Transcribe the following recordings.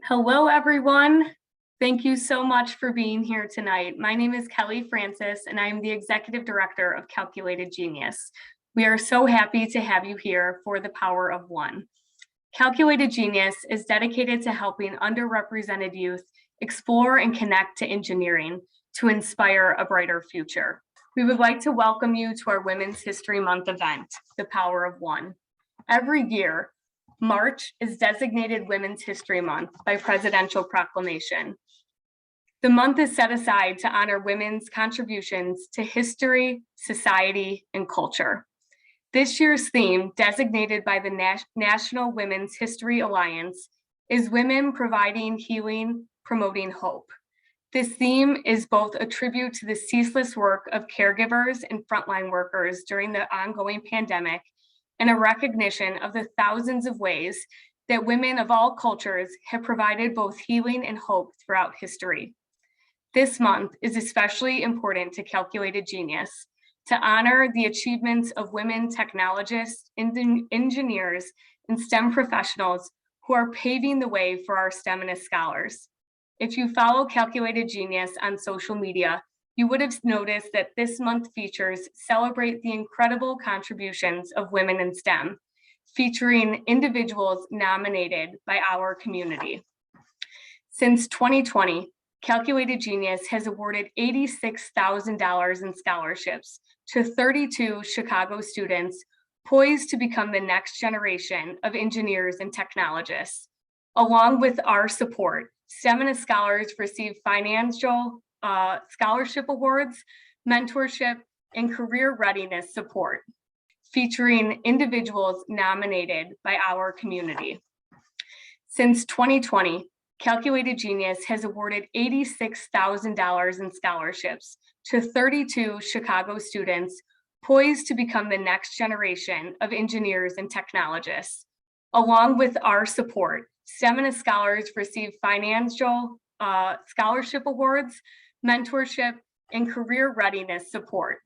Hello, everyone. Thank you so much for being here tonight. My name is Kelly Francis, and I am the Executive Director of Calculated Genius. We are so happy to have you here for the Power of One. Calculated Genius is dedicated to helping underrepresented youth explore and connect to engineering to inspire a brighter future. We would like to welcome you to our Women's History Month event, the Power of One. Every year, March is designated Women's History Month by presidential proclamation. The month is set aside to honor women's contributions to history, society, and culture. This year's theme, designated by the National Women's History Alliance, is Women Providing Healing, Promoting Hope. This theme is both a tribute to the ceaseless work of caregivers and frontline workers during the ongoing pandemic and a recognition of the thousands of ways that women of all cultures have provided both healing and hope throughout history. This month is especially important to Calculated Genius to honor the achievements of women technologists, engineers, and STEM professionals who are paving the way for our STEMINIST Scholars. If you follow Calculated Genius on social media, you would have noticed that this month features celebrate the incredible contributions of women in STEM, featuring individuals nominated by our community. Since 2020, Calculated Genius has awarded $86,000 in scholarships to 32 Chicago students poised to become the next generation of engineers and technologists. Along with our support, STEMINIST Scholars receive financial scholarship awards, mentorship, and career readiness support, featuring individuals nominated by our community. Since 2020, Calculated Genius has awarded $86,000 in scholarships to 32 Chicago students poised to become the next generation of engineers and technologists. Along with our support, STEMINIST Scholars receive financial scholarship awards, mentorship, and career readiness support.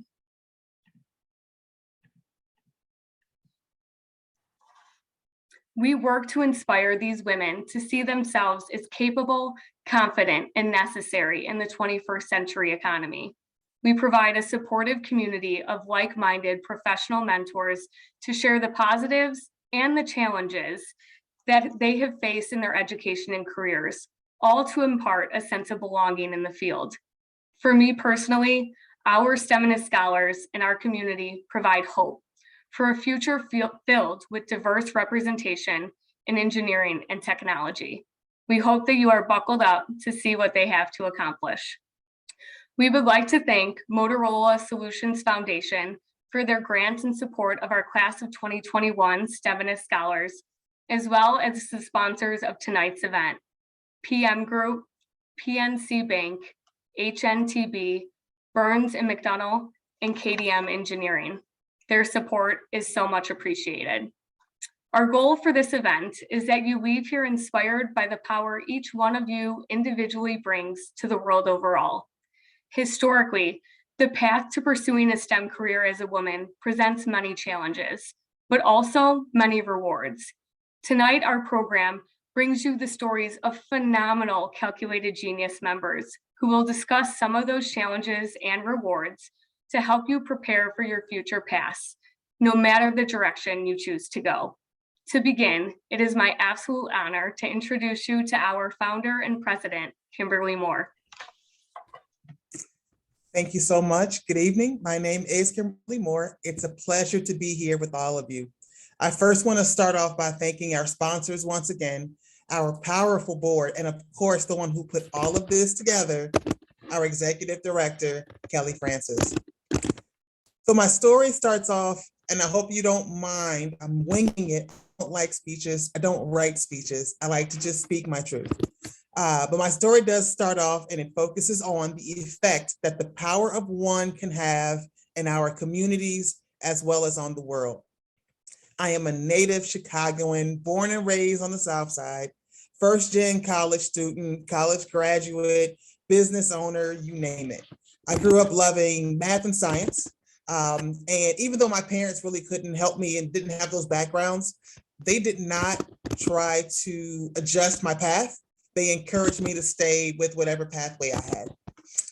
We work to inspire these women to see themselves as capable, confident, and necessary in the 21st century economy. We provide a supportive community of like-minded professional mentors to share the positives and the challenges that they have faced in their education and careers, all to impart a sense of belonging in the field. For me personally, our STEMINIST Scholars in our community provide hope for a future filled with diverse representation in engineering and technology. We hope that you are buckled up to see what they have to accomplish. We would like to thank Motorola Solutions Foundation for their grant and support of our class of 2021 STEMINIST Scholars, as well as the sponsors of tonight's event, PM Group, PNC Bank, HNTB, Burns and McDonnell, and KDM Engineering. Their support is so much appreciated. Our goal for this event is that you leave here inspired by the power each one of you individually brings to the world overall. Historically, the path to pursuing a STEM career as a woman presents many challenges, but also many rewards. Tonight, our program brings you the stories of phenomenal Calculated Genius members who will discuss some of those challenges and rewards to help you prepare for your future paths, no matter the direction you choose to go. To begin, it is my absolute honor to introduce you to our founder and president, Kimberly Moore. Thank you so much. Good evening. My name is Kimberly Moore. It's a pleasure to be here with all of you. I first want to start off by thanking our sponsors once again, our powerful board, and of course, the one who put all of this together, our executive director, Kelly Francis. So my story starts off, and I hope you don't mind, I'm winging it. I don't like speeches. I don't write speeches. I like to just speak my truth. But my story does start off, and it focuses on the effect that the power of one can have in our communities as well as on the world. I am a native Chicagoan, born and raised on the South Side, first-gen college student, college graduate, business owner, you name it. I grew up loving math and science. And even though my parents really couldn't help me and didn't have those backgrounds, they did not try to adjust my path. they encouraged me to stay with whatever pathway I had.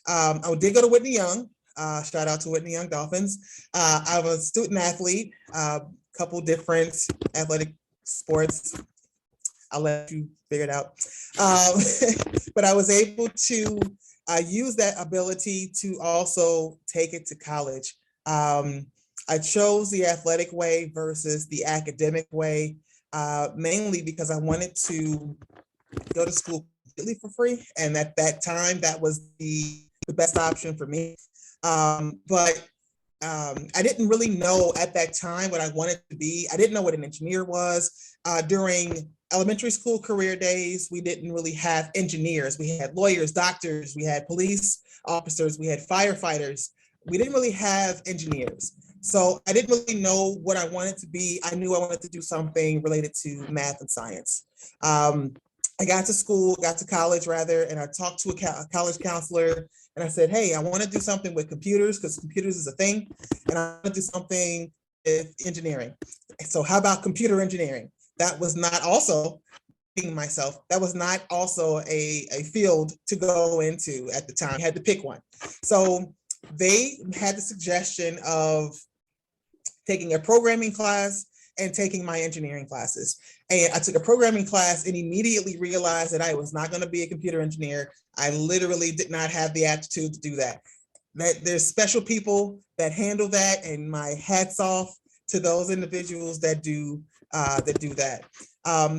I did go to Whitney Young. Shout out to Whitney Young Dolphins. I was a student athlete, couple different athletic sports. I'll let you figure it out. But I was able to use that ability to also take it to college. I chose the athletic way versus the academic way, mainly because I wanted to go to school completely for free. And at that time, that was the best option for me. But I didn't really know at that time what I wanted to be. I didn't know what an engineer was. During elementary school career days, we didn't really have engineers. We had lawyers, doctors, we had police officers, we had firefighters. We didn't really have engineers. So I didn't really know what I wanted to be. I knew I wanted to do something related to math and science. I got to college rather, and I talked to a college counselor, and I said, hey, I want to do something with computers because computers is a thing, and I want to do something with engineering. So how about computer engineering? That was not also myself. That was not also a field to go into at the time. I had to pick one. So they had the suggestion of taking a programming class and taking my engineering classes. And I took a programming class and immediately realized that I was not going to be a computer engineer. I literally did not have the aptitude to do that. There's special people that handle that, and my hats off to those individuals that do that.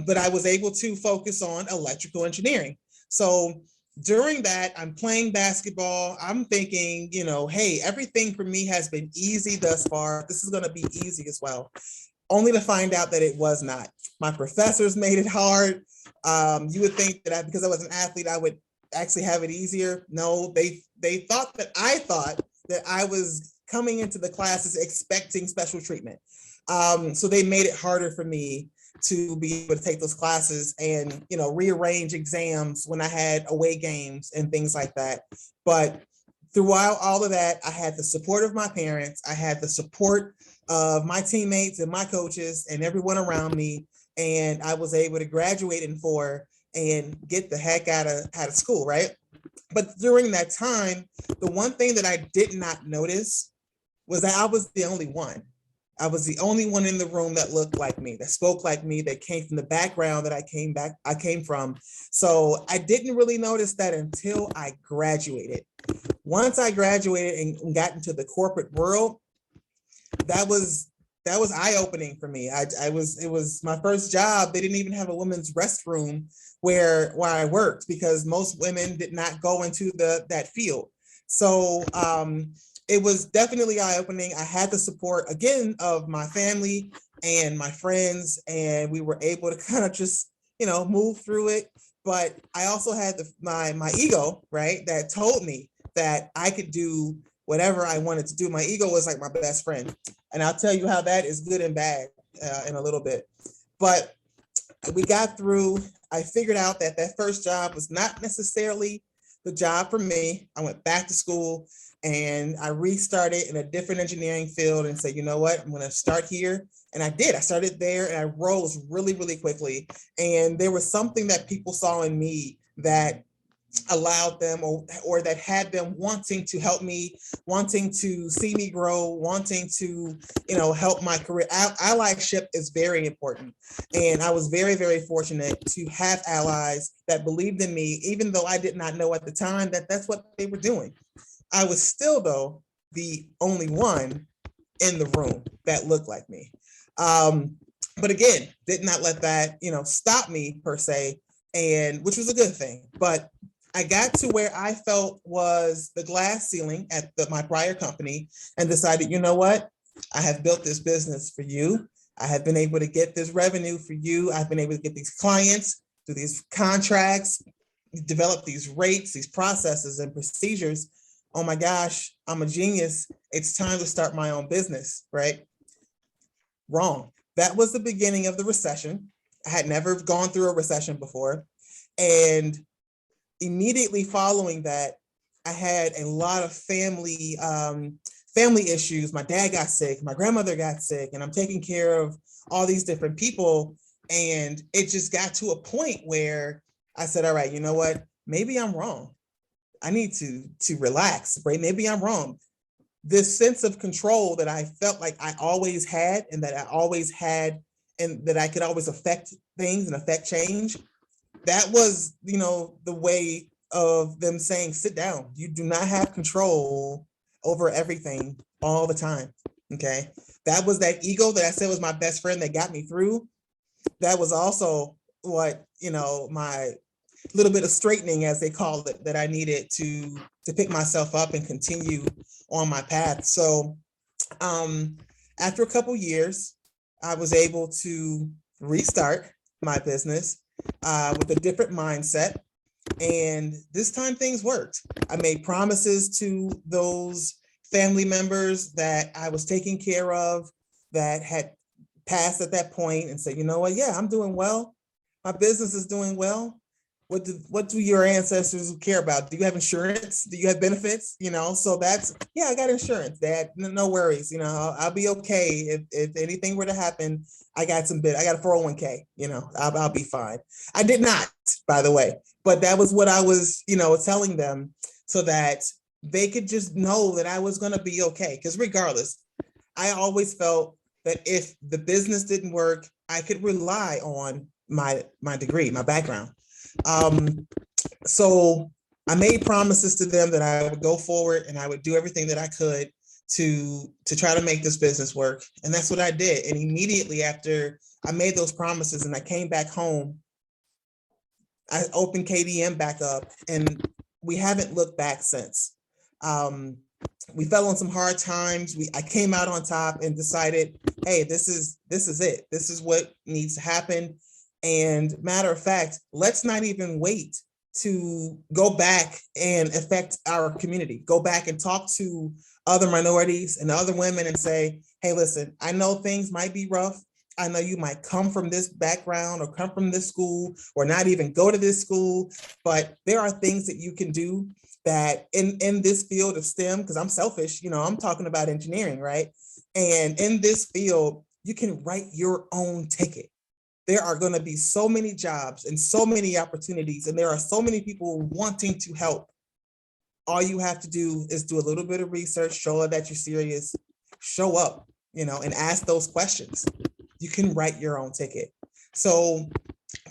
But I was able to focus on electrical engineering. So during that, I'm playing basketball. I'm thinking, hey, everything for me has been easy thus far. This is going to be easy as well. Only to find out that it was not. My professors made it hard. You would think that because I was an athlete, I would actually have it easier. No, they thought that I was coming into the classes expecting special treatment. So they made it harder for me to be able to take those classes and, rearrange exams when I had away games and things like that. But throughout all of that, I had the support of my parents. I had the support of my teammates and my coaches and everyone around me. And I was able to graduate in 4 and get the heck out of school, right? But during that time, the one thing that I did not notice was that I was the only one. I was the only one in the room that looked like me, that spoke like me, that came from the background that I came from. So I didn't really notice that until I graduated. Once I graduated and got into the corporate world, that was eye-opening for me. It was my first job. They didn't even have a women's restroom where I worked because most women did not go into that field. So it was definitely eye-opening. I had the support again of my family and my friends, and we were able to kind of just move through it. But I also had my ego, right, that told me that I could do whatever I wanted to do. My ego was like my best friend. And I'll tell you how that is good and bad in a little bit. But we got through. I figured out that first job was not necessarily the job for me. I went back to school and I restarted in a different engineering field and said, you know what, I'm going to start here. And I did. I started there and I rose really, really quickly. And there was something that people saw in me that allowed them or that had them wanting to help me, wanting to see me grow, wanting to, help my career. Allyship is very important. And I was very, very fortunate to have allies that believed in me, even though I did not know at the time that that's what they were doing. I was still, though, the only one in the room that looked like me. But again, did not let that, stop me per se, and which was a good thing. But I got to where I felt was the glass ceiling at my prior company and decided, you know what? I have built this business for you. I have been able to get this revenue for you. I've been able to get these clients, do these contracts, develop these rates, these processes and procedures. Oh my gosh, I'm a genius. It's time to start my own business, right? Wrong. That was the beginning of the recession. I had never gone through a recession before. And immediately following that, I had a lot of family issues. My dad got sick, my grandmother got sick, and I'm taking care of all these different people. And it just got to a point where I said, all right, you know what? Maybe I'm wrong. I need to relax, right? Maybe I'm wrong. This sense of control that I felt like I always had and that I always had and that I could always affect things and affect change, that was, the way of them saying, sit down. You do not have control over everything all the time. Okay. That was that ego that I said was my best friend that got me through. That was also what, my little bit of straightening, as they call it, that I needed to pick myself up and continue on my path. So after a couple years, I was able to restart my business with a different mindset. And this time things worked. I made promises to those family members that I was taking care of that had passed at that point and said, you know what, yeah, I'm doing well. My business is doing well. What do your ancestors care about? Do you have insurance? Do you have benefits? So that's, yeah, I got insurance, Dad. No worries. I'll be okay. If anything were to happen, I got a 401k, I'll be fine. I did not, by the way, but that was what I was, telling them so that they could just know that I was going to be okay. Because regardless, I always felt that if the business didn't work, I could rely on my degree, my background. So I made promises to them that I would go forward and I would do everything that I could to try to make this business work. And that's what I did. And immediately after I made those promises and I came back home, I opened KDM back up and we haven't looked back since. We fell on some hard times. I came out on top and decided, hey, this is it. This is what needs to happen. And matter of fact, let's not even wait to go back and affect our community. Go back and talk to other minorities and other women and say, hey, listen, I know things might be rough. I know you might come from this background or come from this school or not even go to this school, but there are things that you can do that in this field of STEM, because I'm selfish, I'm talking about engineering, right? And in this field, you can write your own ticket. There are going to be so many jobs and so many opportunities, and there are so many people wanting to help. All you have to do is do a little bit of research, show that you're serious, show up, and ask those questions. You can write your own ticket. So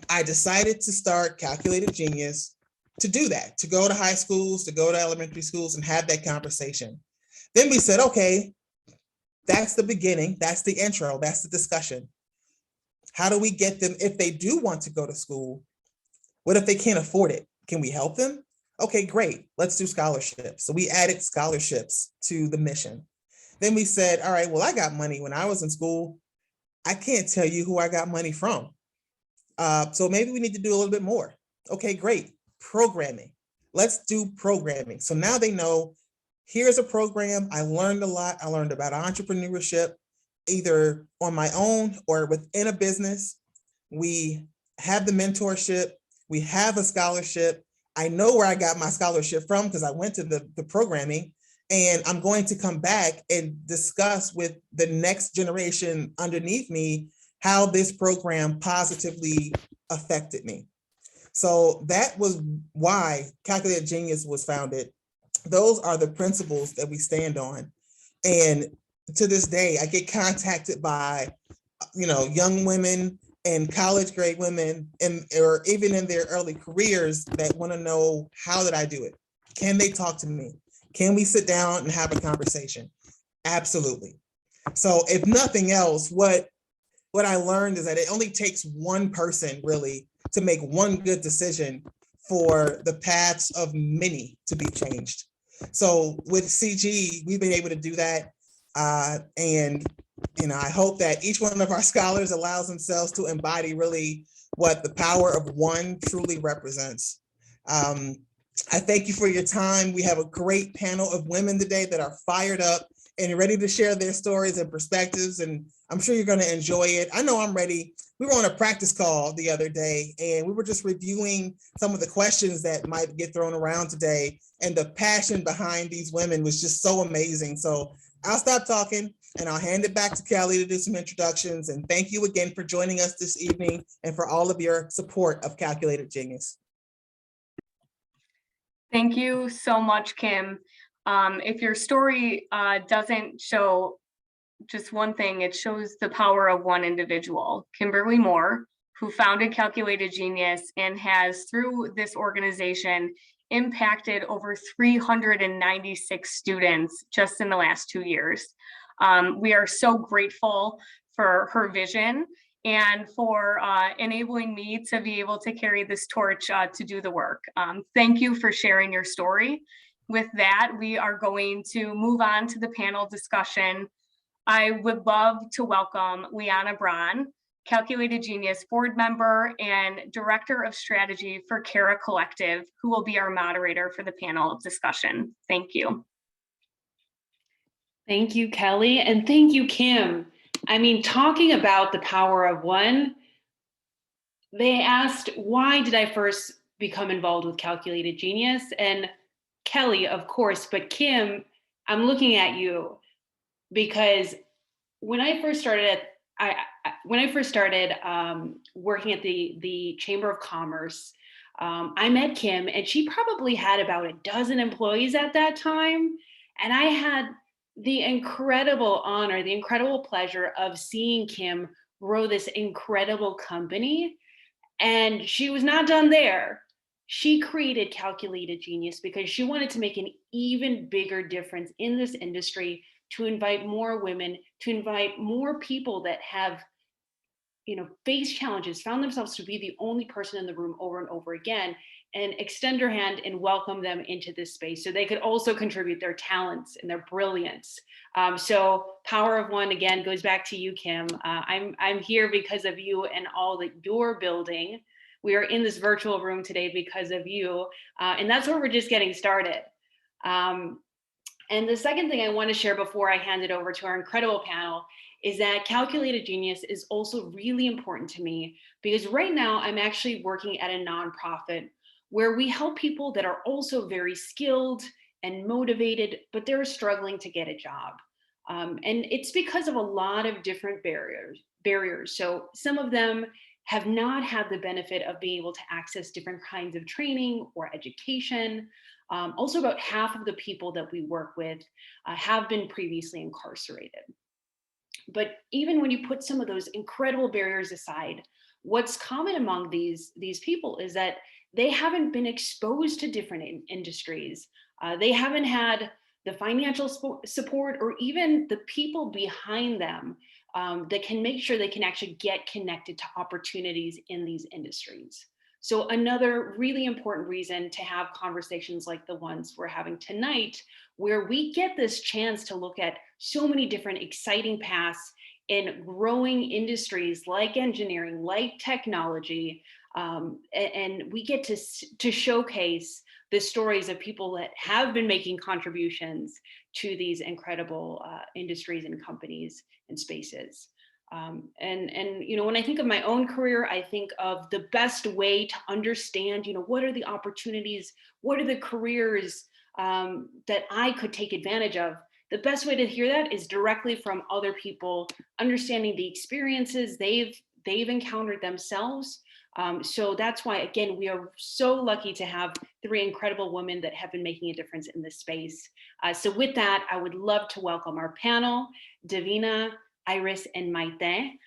I decided to start Calculated Genius to do that, to go to high schools, to go to elementary schools and have that conversation. Then we said, okay, that's the beginning. That's the intro. That's the discussion. How do we get them, if they do want to go to school, what if they can't afford it? Can we help them? Okay, great. Let's do scholarships. So we added scholarships to the mission. Then we said, all right, well, I got money when I was in school. I can't tell you who I got money from. So maybe we need to do a little bit more. Okay, great. Programming. Let's do programming. So now they know, here's a program. I learned a lot. I learned about entrepreneurship, either on my own or within a business. We have the mentorship. We have a scholarship. I know where I got my scholarship from because I went to the programming, and I'm going to come back and discuss with the next generation underneath me how this program positively affected me. So that was why Calculated Genius was founded. Those are the principles that we stand on. And to this day, I get contacted by, young women and college grade women, or even in their early careers, that want to know, how did I do it? Can they talk to me? Can we sit down and have a conversation? Absolutely. So if nothing else, what I learned is that it only takes one person really to make one good decision for the paths of many to be changed. So with CG, we've been able to do that. And I hope that each one of our scholars allows themselves to embody really what the power of one truly represents. I thank you for your time. We have a great panel of women today that are fired up and ready to share their stories and perspectives. And I'm sure you're going to enjoy it. I know I'm ready. We were on a practice call the other day, and we were just reviewing some of the questions that might get thrown around today. And the passion behind these women was just so amazing. So I'll stop talking and I'll hand it back to Kelly to do some introductions. And thank you again for joining us this evening and for all of your support of Calculated Genius. Thank you so much, Kim. If your story doesn't show just one thing, it shows the power of one individual, Kimberly Moore, who founded Calculated Genius and has, through this organization, impacted over 396 students just in the last 2 years. We are so grateful for her vision and for enabling me to be able to carry this torch to do the work. Thank you for sharing your story. With that, we are going to move on to the panel discussion. I would love to welcome Liana Braun, Calculated Genius board member and director of strategy for Cara Collective, who will be our moderator for the panel discussion. Thank you. Thank you, Kelly, and thank you, Kim. I mean, talking about the power of one, they asked, why did I first become involved with Calculated Genius? And Kelly, of course, but Kim, I'm looking at you because when I first started working at the Chamber of Commerce, I met Kim, and she probably had about a dozen employees at that time, and I had the incredible honor, the incredible pleasure of seeing Kim grow this incredible company. And she was not done there. She created Calculated Genius because she wanted to make an even bigger difference in this industry, to invite more women, to invite more people that have, faced challenges, found themselves to be the only person in the room over and over again, and extend her hand and welcome them into this space so they could also contribute their talents and their brilliance. So power of one, again, goes back to you, Kim. I'm here because of you and all that you're building. We are in this virtual room today because of you, and that's where we're just getting started. And the second thing I want to share before I hand it over to our incredible panel is that Calculated Genius is also really important to me because right now I'm actually working at a nonprofit where we help people that are also very skilled and motivated, but they're struggling to get a job. And it's because of a lot of different barriers. So some of them have not had the benefit of being able to access different kinds of training or education. Also, about half of the people that we work with have been previously incarcerated. But even when you put some of those incredible barriers aside, what's common among these people is that they haven't been exposed to different industries. They haven't had the financial support or even the people behind them that can make sure they can actually get connected to opportunities in these industries. So another really important reason to have conversations like the ones we're having tonight, where we get this chance to look at so many different exciting paths in growing industries like engineering, like technology, and we get to showcase the stories of people that have been making contributions to these incredible industries and companies and spaces. When I think of my own career, I think of the best way to understand, what are the opportunities, what are the careers that I could take advantage of. The best way to hear that is directly from other people, understanding the experiences they've encountered themselves. So that's why, again, we are so lucky to have 3 incredible women that have been making a difference in this space. So with that, I would love to welcome our panel, Davina, Iris, and Maite.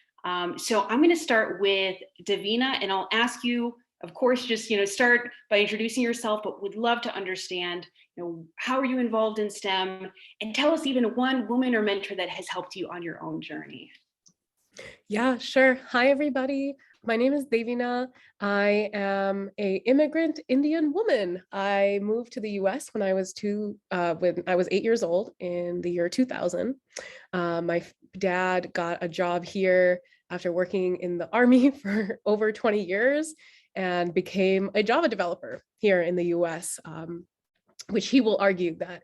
So I'm going to start with Davina, and I'll ask you, of course, just start by introducing yourself, but would love to understand, how are you involved in STEM, and tell us even one woman or mentor that has helped you on your own journey. Yeah, sure. Hi, everybody. My name is Davina. I am an immigrant Indian woman. I moved to the U.S. when I was 8 years old in the year 2000. My dad got a job here after working in the Army for over 20 years and became a Java developer here in the U.S., which he will argue that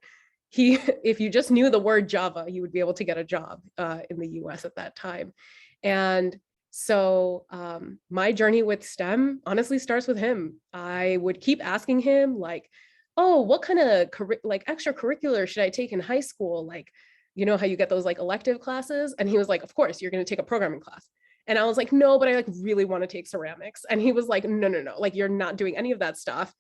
if you just knew the word Java, you would be able to get a job in the U.S. at that time. And so my journey with STEM honestly starts with him. I would keep asking him, like, oh, what kind of extracurricular should I take in high school? Like, how you get those like elective classes? And he was like, of course, you're going to take a programming class. And I was like, no, but I really want to take ceramics. And he was like, no, like, you're not doing any of that stuff.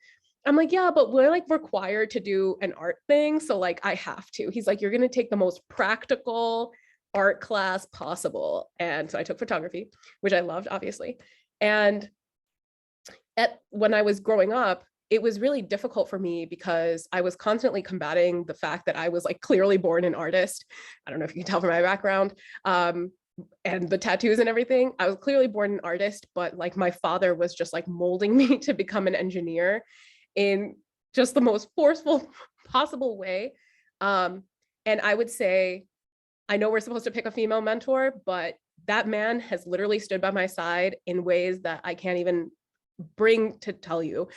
I'm like, yeah, but we're like required to do an art thing. So like, I have to. He's like, you're going to take the most practical art class possible. And so I took photography, which I loved, obviously. And when I was growing up, it was really difficult for me because I was constantly combating the fact that I was like clearly born an artist. I don't know if you can tell from my background. And the tattoos and everything. I was clearly born an artist, but like my father was just like molding me to become an engineer in just the most forceful possible way. And I would say, I know we're supposed to pick a female mentor, but that man has literally stood by my side in ways that I can't even bring to tell you.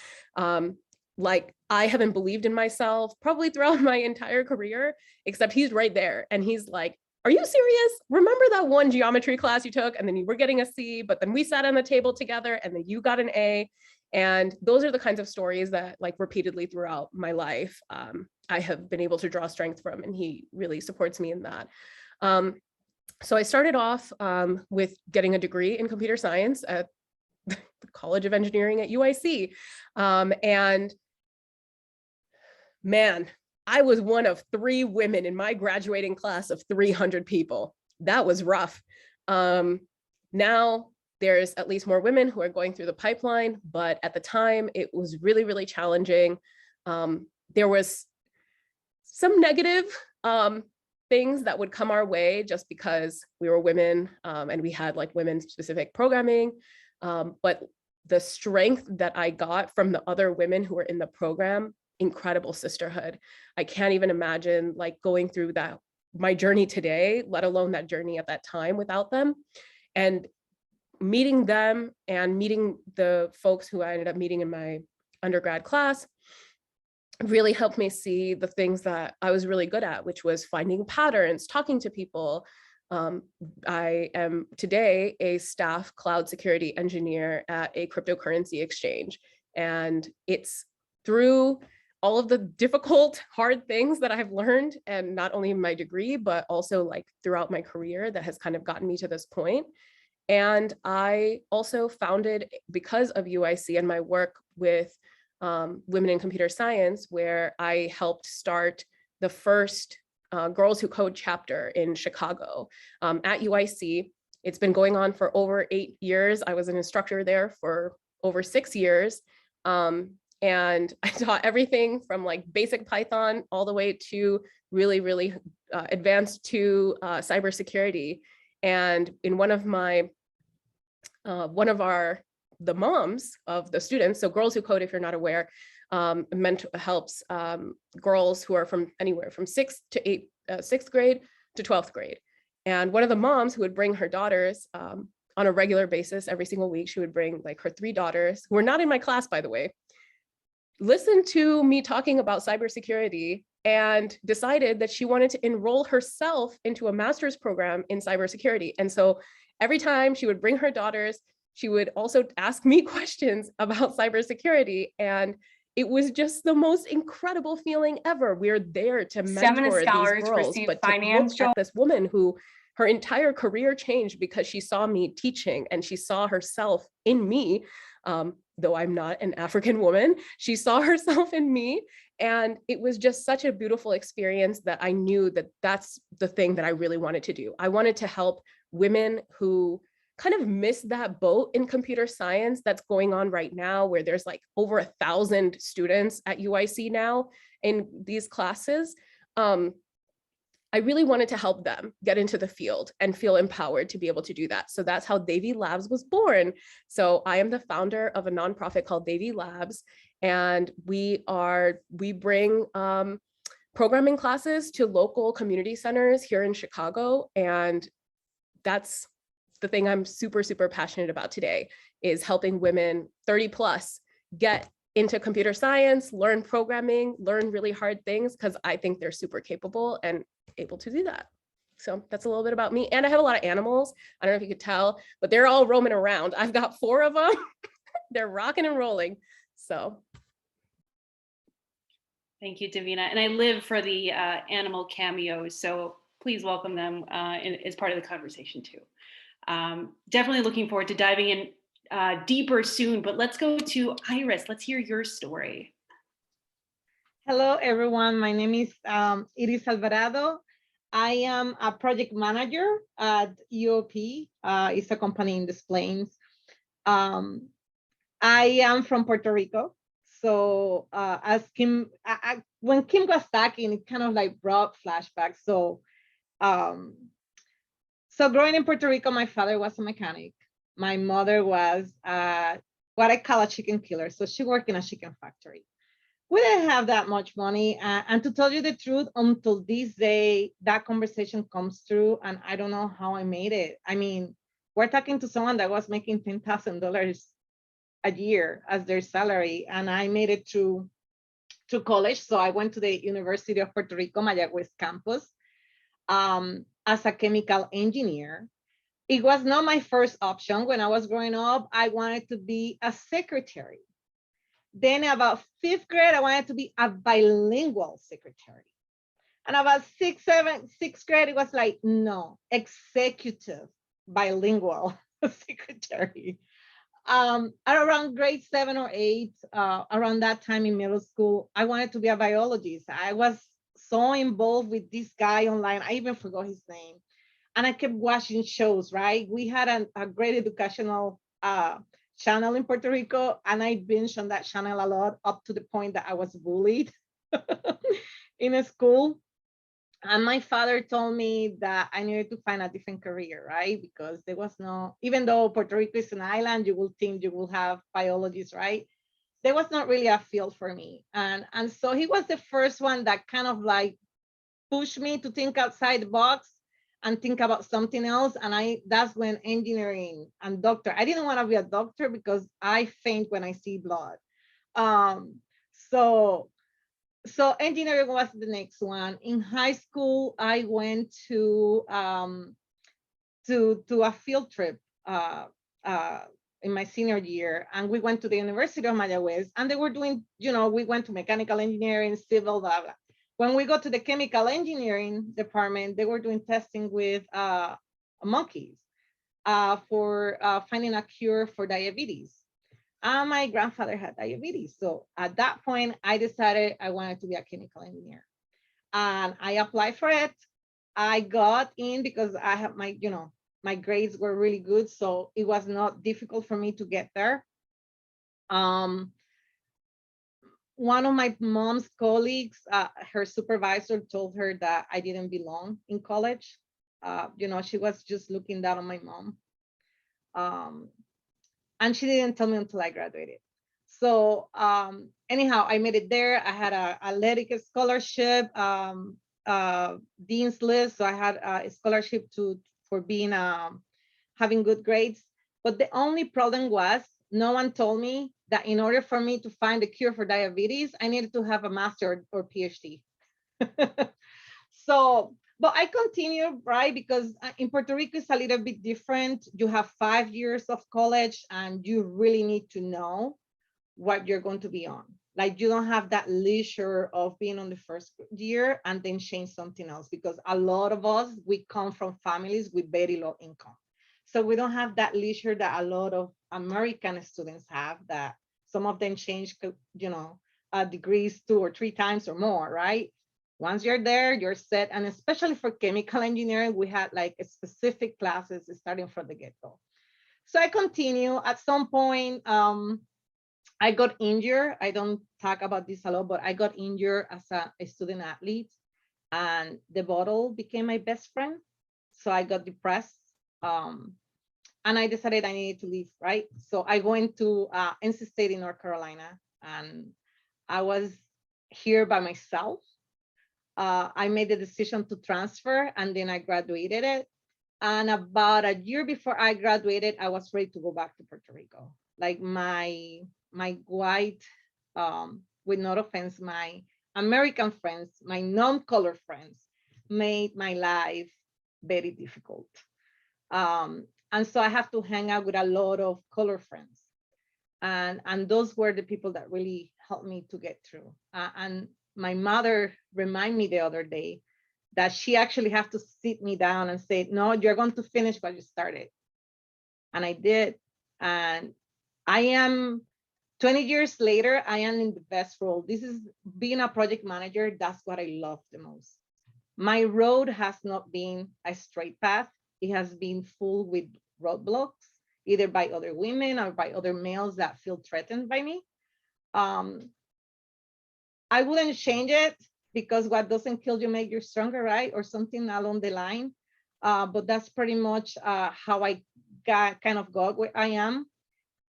Like I haven't believed in myself probably throughout my entire career, except he's right there. And he's like, are you serious? Remember that one geometry class you took and then you were getting a C, but then we sat on the table together and then you got an A. And those are the kinds of stories that like repeatedly throughout my life, I have been able to draw strength from, and he really supports me in that. So I started off with getting a degree in computer science at the College of Engineering at UIC. And man, I was one of 3 women in my graduating class of 300 people. That was rough. Now there's at least more women who are going through the pipeline, but at the time it was really, really challenging. There was some negative things that would come our way just because we were women and we had like women specific programming. But the strength that I got from the other women who were in the program, incredible sisterhood. I can't even imagine like going through that, my journey today, let alone that journey at that time without them. And meeting them and meeting the folks who I ended up meeting in my undergrad class really helped me see the things that I was really good at, which was finding patterns, talking to people. I am today a staff cloud security engineer at a cryptocurrency exchange. And it's through all of the difficult, hard things that I've learned, and not only in my degree, but also like throughout my career that has kind of gotten me to this point. And I also founded, because of UIC and my work with women in computer science, where I helped start the first Girls Who Code chapter in Chicago at UIC. It's been going on for over 8 years. I was an instructor there for over 6 years. And I taught everything from like basic Python all the way to really, really advanced to cybersecurity. And in one of the moms of the students, so Girls Who Code, if you're not aware, helps girls who are from anywhere from 6th grade to 12th grade. And one of the moms who would bring her daughters on a regular basis every single week, she would bring like her 3 daughters, who are not in my class, by the way, listened to me talking about cybersecurity and decided that she wanted to enroll herself into a master's program in cybersecurity. And so every time she would bring her daughters, she would also ask me questions about cybersecurity. And it was just the most incredible feeling ever. We're there to mentor these girls, but to look at this woman who her entire career changed because she saw me teaching and she saw herself in me. Though I'm not an African woman, she saw herself in me. And it was just such a beautiful experience that I knew that that's the thing that I really wanted to do. I wanted to help women who kind of missed that boat in computer science that's going on right now, where there's like over 1,000 students at UIC now in these classes. I really wanted to help them get into the field and feel empowered to be able to do that. So that's how Devi Labs was born. So I am the founder of a nonprofit called Devi Labs, and we bring programming classes to local community centers here in Chicago. And that's the thing I'm super, super passionate about today, is helping women 30 plus get into computer science, learn programming, learn really hard things, because I think they're super capable and able to do that. So that's a little bit about me. And I have a lot of animals. I don't know if you could tell, but they're all roaming around. I've got 4 of them. They're rocking and rolling. So. Thank you, Davina. And I live for the animal cameos. So please welcome them as part of the conversation too. Definitely looking forward to diving in deeper soon, but let's go to Iris. Let's hear your story. Hello, everyone. My name is Iris Alvarado. I am a project manager at UOP. It's a company in Des Plaines. I am from Puerto Rico. So as Kim, when Kim was talking, it kind of like brought flashbacks. So growing in Puerto Rico, my father was a mechanic. My mother was what I call a chicken killer. So she worked in a chicken factory. We didn't have that much money. And to tell you the truth, until this day, that conversation comes through and I don't know how I made it. I mean, we're talking to someone that was making $10,000 a year as their salary. And I made it through college. So I went to the University of Puerto Rico, Mayagüez campus, as a chemical engineer. It was not my first option. When I was growing up, I wanted to be a secretary. Then about 5th grade, I wanted to be a bilingual secretary. And about 6th grade, it was like, no, executive bilingual secretary. At around grade 7 or 8, around that time in middle school, I wanted to be a biologist. I was so involved with this guy online. I even forgot his name. And I kept watching shows, right? We had a great educational channel in Puerto Rico, and I binged on that channel a lot up to the point that I was bullied in a school. And my father told me that I needed to find a different career, right? Because there was no, even though Puerto Rico is an island, you will think you will have biologists, right? There was not really a field for me. And so he was the first one that kind of like pushed me to think outside the box and think about something else. And that's when engineering and doctor, I didn't want to be a doctor because I faint when I see blood. So engineering was the next one. In high school, I went to a field trip in my senior year, and we went to the University of Mayagüez, and they were doing, we went to mechanical engineering, civil, blah, blah. When we got to the chemical engineering department, they were doing testing with monkeys for finding a cure for diabetes. My grandfather had diabetes. So at that point, I decided I wanted to be a chemical engineer. And I applied for it. I got in because I have my grades were really good. So it was not difficult for me to get there. One of my mom's colleagues, her supervisor told her that I didn't belong in college. She was just looking down on my mom. And she didn't tell me until I graduated. So anyhow, I made it there. I had a athletic scholarship, dean's list. So I had a scholarship for being having good grades. But the only problem was no one told me that in order for me to find a cure for diabetes, I needed to have a master or PhD. But I continue, right? Because in Puerto Rico, it's a little bit different. You have 5 years of college and you really need to know what you're going to be on. Like you don't have that leisure of being on the first year and then change something else, because a lot of us, we come from families with very low income. So we don't have that leisure that a lot of American students have, that some of them change, degrees 2 or 3 times or more, right? Once you're there, you're set. And especially for chemical engineering, we had like specific classes starting from the get-go. So I continue. At some point, I got injured. I don't talk about this a lot, but I got injured as a student athlete, and the bottle became my best friend. So I got depressed. And I decided I needed to leave, right? So I went to NC State in North Carolina, and I was here by myself. I made the decision to transfer, and then I graduated it. And about a year before I graduated, I was ready to go back to Puerto Rico. Like my white, with no offense, my American friends, my non-color friends made my life very difficult. And so I have to hang out with a lot of color friends. And those were the people that really helped me to get through. And my mother reminded me the other day that she actually had to sit me down and say, no, you're going to finish what you started. And I did. And I am 20 years later, I am in the best role. This is being a project manager. That's what I love the most. My road has not been a straight path. It has been full with roadblocks, either by other women or by other males that feel threatened by me. I wouldn't change it, because what doesn't kill you make you stronger, right? Or something along the line. But that's pretty much how I got where I am.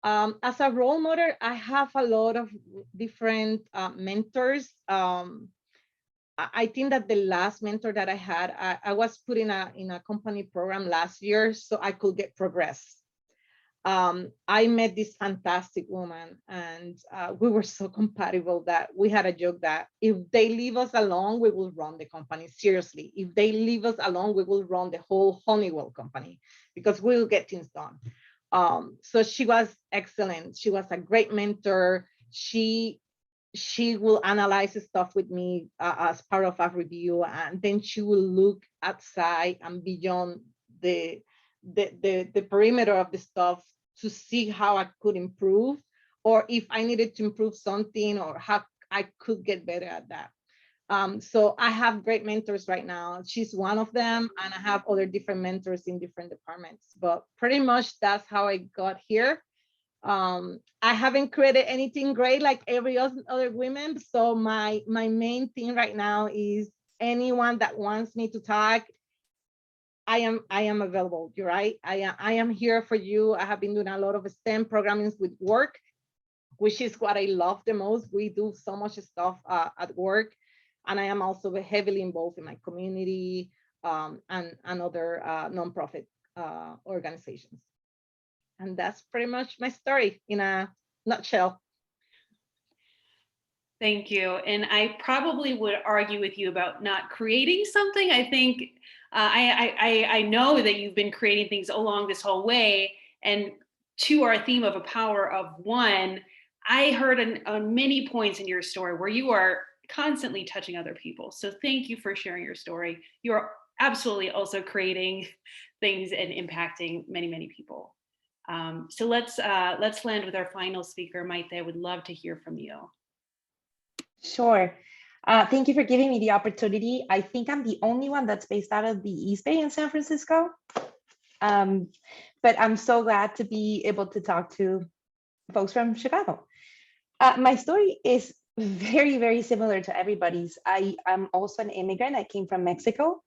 As a role model, I have a lot of different mentors. I think that the last mentor that I had, I was put in a company program last year so I could get progress. I met this fantastic woman, and we were so compatible that we had a joke that if they leave us alone, we will run the company. Seriously, if they leave us alone, we will run the whole Honeywell company, because we will get things done. So she was excellent. She was a great mentor. She will analyze stuff with me as part of a review, and then she will look outside and beyond the perimeter of the stuff to see how I could improve, or if I needed to improve something, or how I could get better at that. So I have great mentors right now. She's one of them, and I have other different mentors in different departments, but pretty much that's how I got here. I haven't created anything great like every other women. So my main thing right now is anyone that wants me to talk, I am available. You're right. I am here for you. I have been doing a lot of STEM programming with work, which is what I love the most. We do so much stuff at work. And I am also heavily involved in my community and other nonprofit organizations. And that's pretty much my story in a nutshell. Thank you. And I probably would argue with you about not creating something. I think I know that you've been creating things along this whole way. And to our theme of a power of one, I heard on many points in your story where you are constantly touching other people. So thank you for sharing your story. You are absolutely also creating things and impacting many, many people. So let's land with our final speaker, Maite. I would love to hear from you. Sure. Thank you for giving me the opportunity. I think I'm the only one that's based out of the East Bay in San Francisco. But I'm so glad to be able to talk to folks from Chicago. My story is very, very similar to everybody's. I'm also an immigrant. I came from Mexico.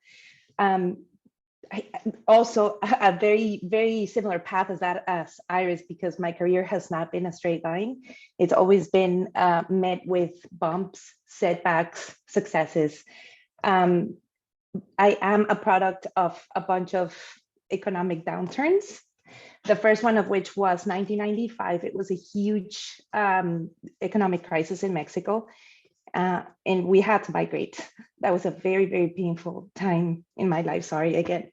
Also a very, very similar path as Iris, because my career has not been a straight line. It's always been met with bumps, setbacks, successes. I am a product of a bunch of economic downturns. The first one of which was 1995. It was a huge economic crisis in Mexico, and we had to migrate. That was a very, very painful time in my life. Sorry, again.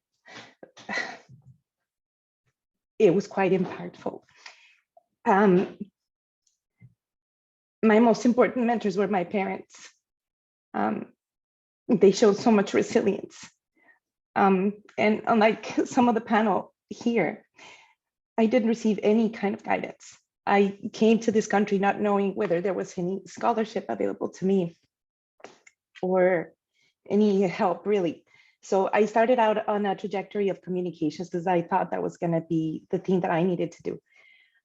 It was quite impactful. My most important mentors were my parents. They showed so much resilience. And unlike some of the panel here, I didn't receive any kind of guidance. I came to this country not knowing whether there was any scholarship available to me or any help, really. So I started out on a trajectory of communications because I thought that was going to be the thing that I needed to do.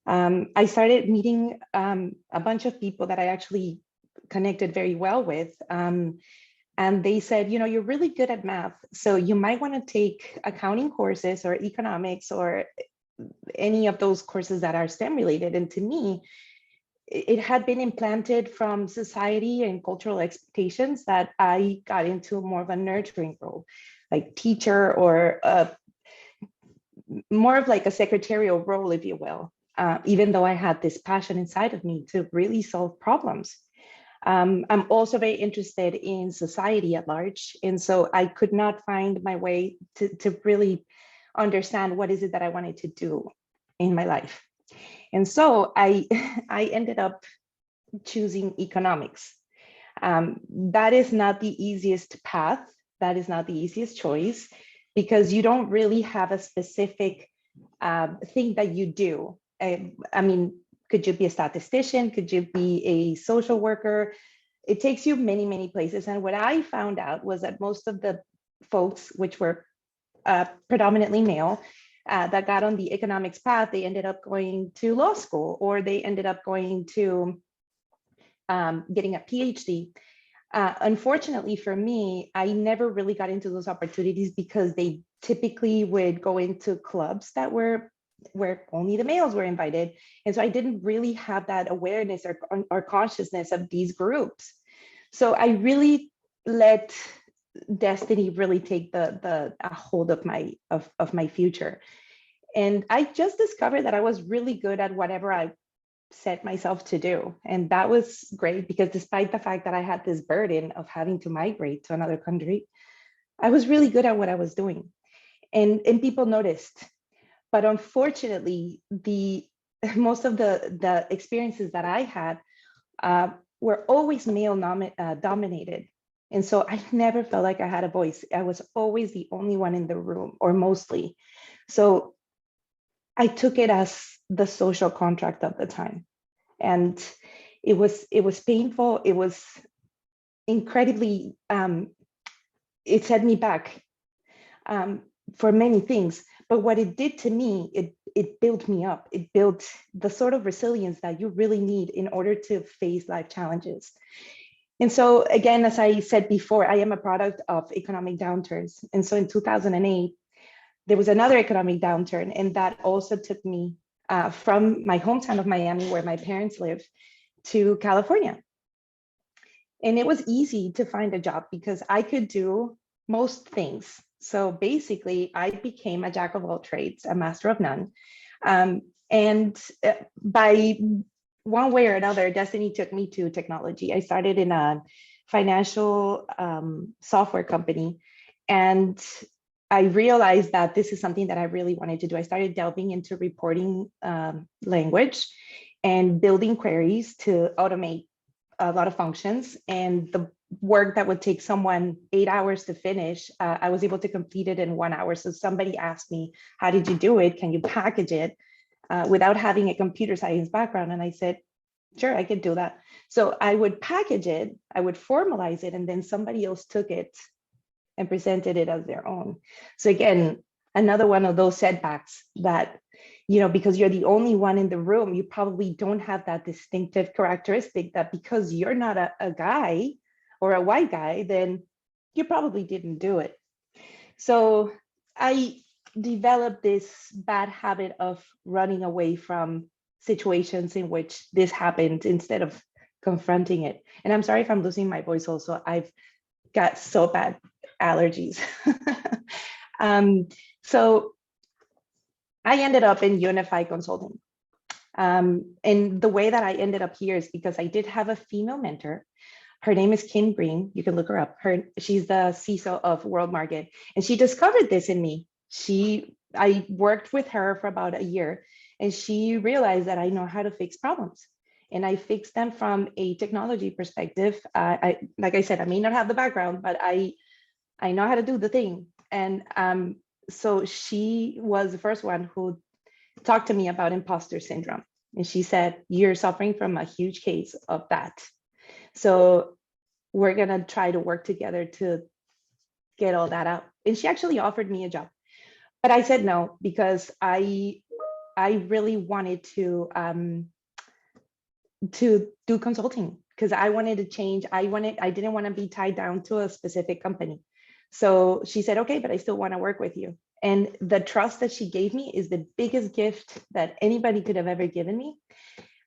I started meeting a bunch of people that I actually connected very well with. And they said, you know, you're really good at math, so you might want to take accounting courses or economics or any of those courses that are STEM related. And to me, it had been implanted from society and cultural expectations that I got into more of a nurturing role, like teacher, or more of like a secretarial role, if you will, even though I had this passion inside of me to really solve problems. I'm also very interested in society at large. And so I could not find my way to really understand what is it that I wanted to do in my life. And so I ended up choosing economics. That is not the easiest path. That is not the easiest choice, because you don't really have a specific thing that you do. I mean, Could you be a statistician? Could you be a social worker? It takes you many, many places. And what I found out was that most of the folks, which were predominantly male, that got on the economics path, they ended up going to law school, or they ended up going to getting a PhD. Unfortunately for me, I never really got into those opportunities because they typically would go into clubs that were where only the males were invited. And so I didn't really have that awareness or consciousness of these groups. So I really let destiny really take the hold of my future. And I just discovered that I was really good at whatever I set myself to do. And that was great, because despite the fact that I had this burden of having to migrate to another country, I was really good at what I was doing. And people noticed. But unfortunately, most of the experiences that I had were always male dominated. And so I never felt like I had a voice. I was always the only one in the room, or mostly. So I took it as the social contract of the time. And it was painful. It was incredibly, it set me back for many things. But what it did to me, it built me up. It built the sort of resilience that you really need in order to face life challenges. And so again, as I said before, I am a product of economic downturns. And so in 2008, there was another economic downturn, and that also took me from my hometown of Miami, where my parents live, to California. And it was easy to find a job because I could do most things. So basically, I became a jack of all trades, a master of none. And by one way or another, destiny took me to technology. I started in a financial software company, and I realized that this is something that I really wanted to do. I started delving into reporting language and building queries to automate a lot of functions. And the work that would take someone 8 hours to finish, I was able to complete it in 1 hour. So somebody asked me, how did you do it? Can you package it without having a computer science background? And I said, sure, I could do that. So I would package it, I would formalize it, and then somebody else took it and presented it as their own. So again, another one of those setbacks that, because you're the only one in the room, you probably don't have that distinctive characteristic that because you're not a guy or a white guy, then you probably didn't do it. So I developed this bad habit of running away from situations in which this happened instead of confronting it. And I'm sorry if I'm losing my voice also. I've got so bad allergies. So I ended up in Unified Consulting. And the way that I ended up here is because I did have a female mentor. Her name is Kim Green. You can look her up. She's the CISO of World Market. And she discovered this in me. I worked with her for about a year, and she realized that I know how to fix problems. And I fixed them from a technology perspective. Like I said, I may not have the background, but I know how to do the thing. And so she was the first one who talked to me about imposter syndrome. And she said, you're suffering from a huge case of that. So we're gonna try to work together to get all that out. And she actually offered me a job. But I said no, because I really wanted to do consulting, because I wanted to change. I didn't want to be tied down to a specific company. So she said, okay, but I still want to work with you. And the trust that she gave me is the biggest gift that anybody could have ever given me.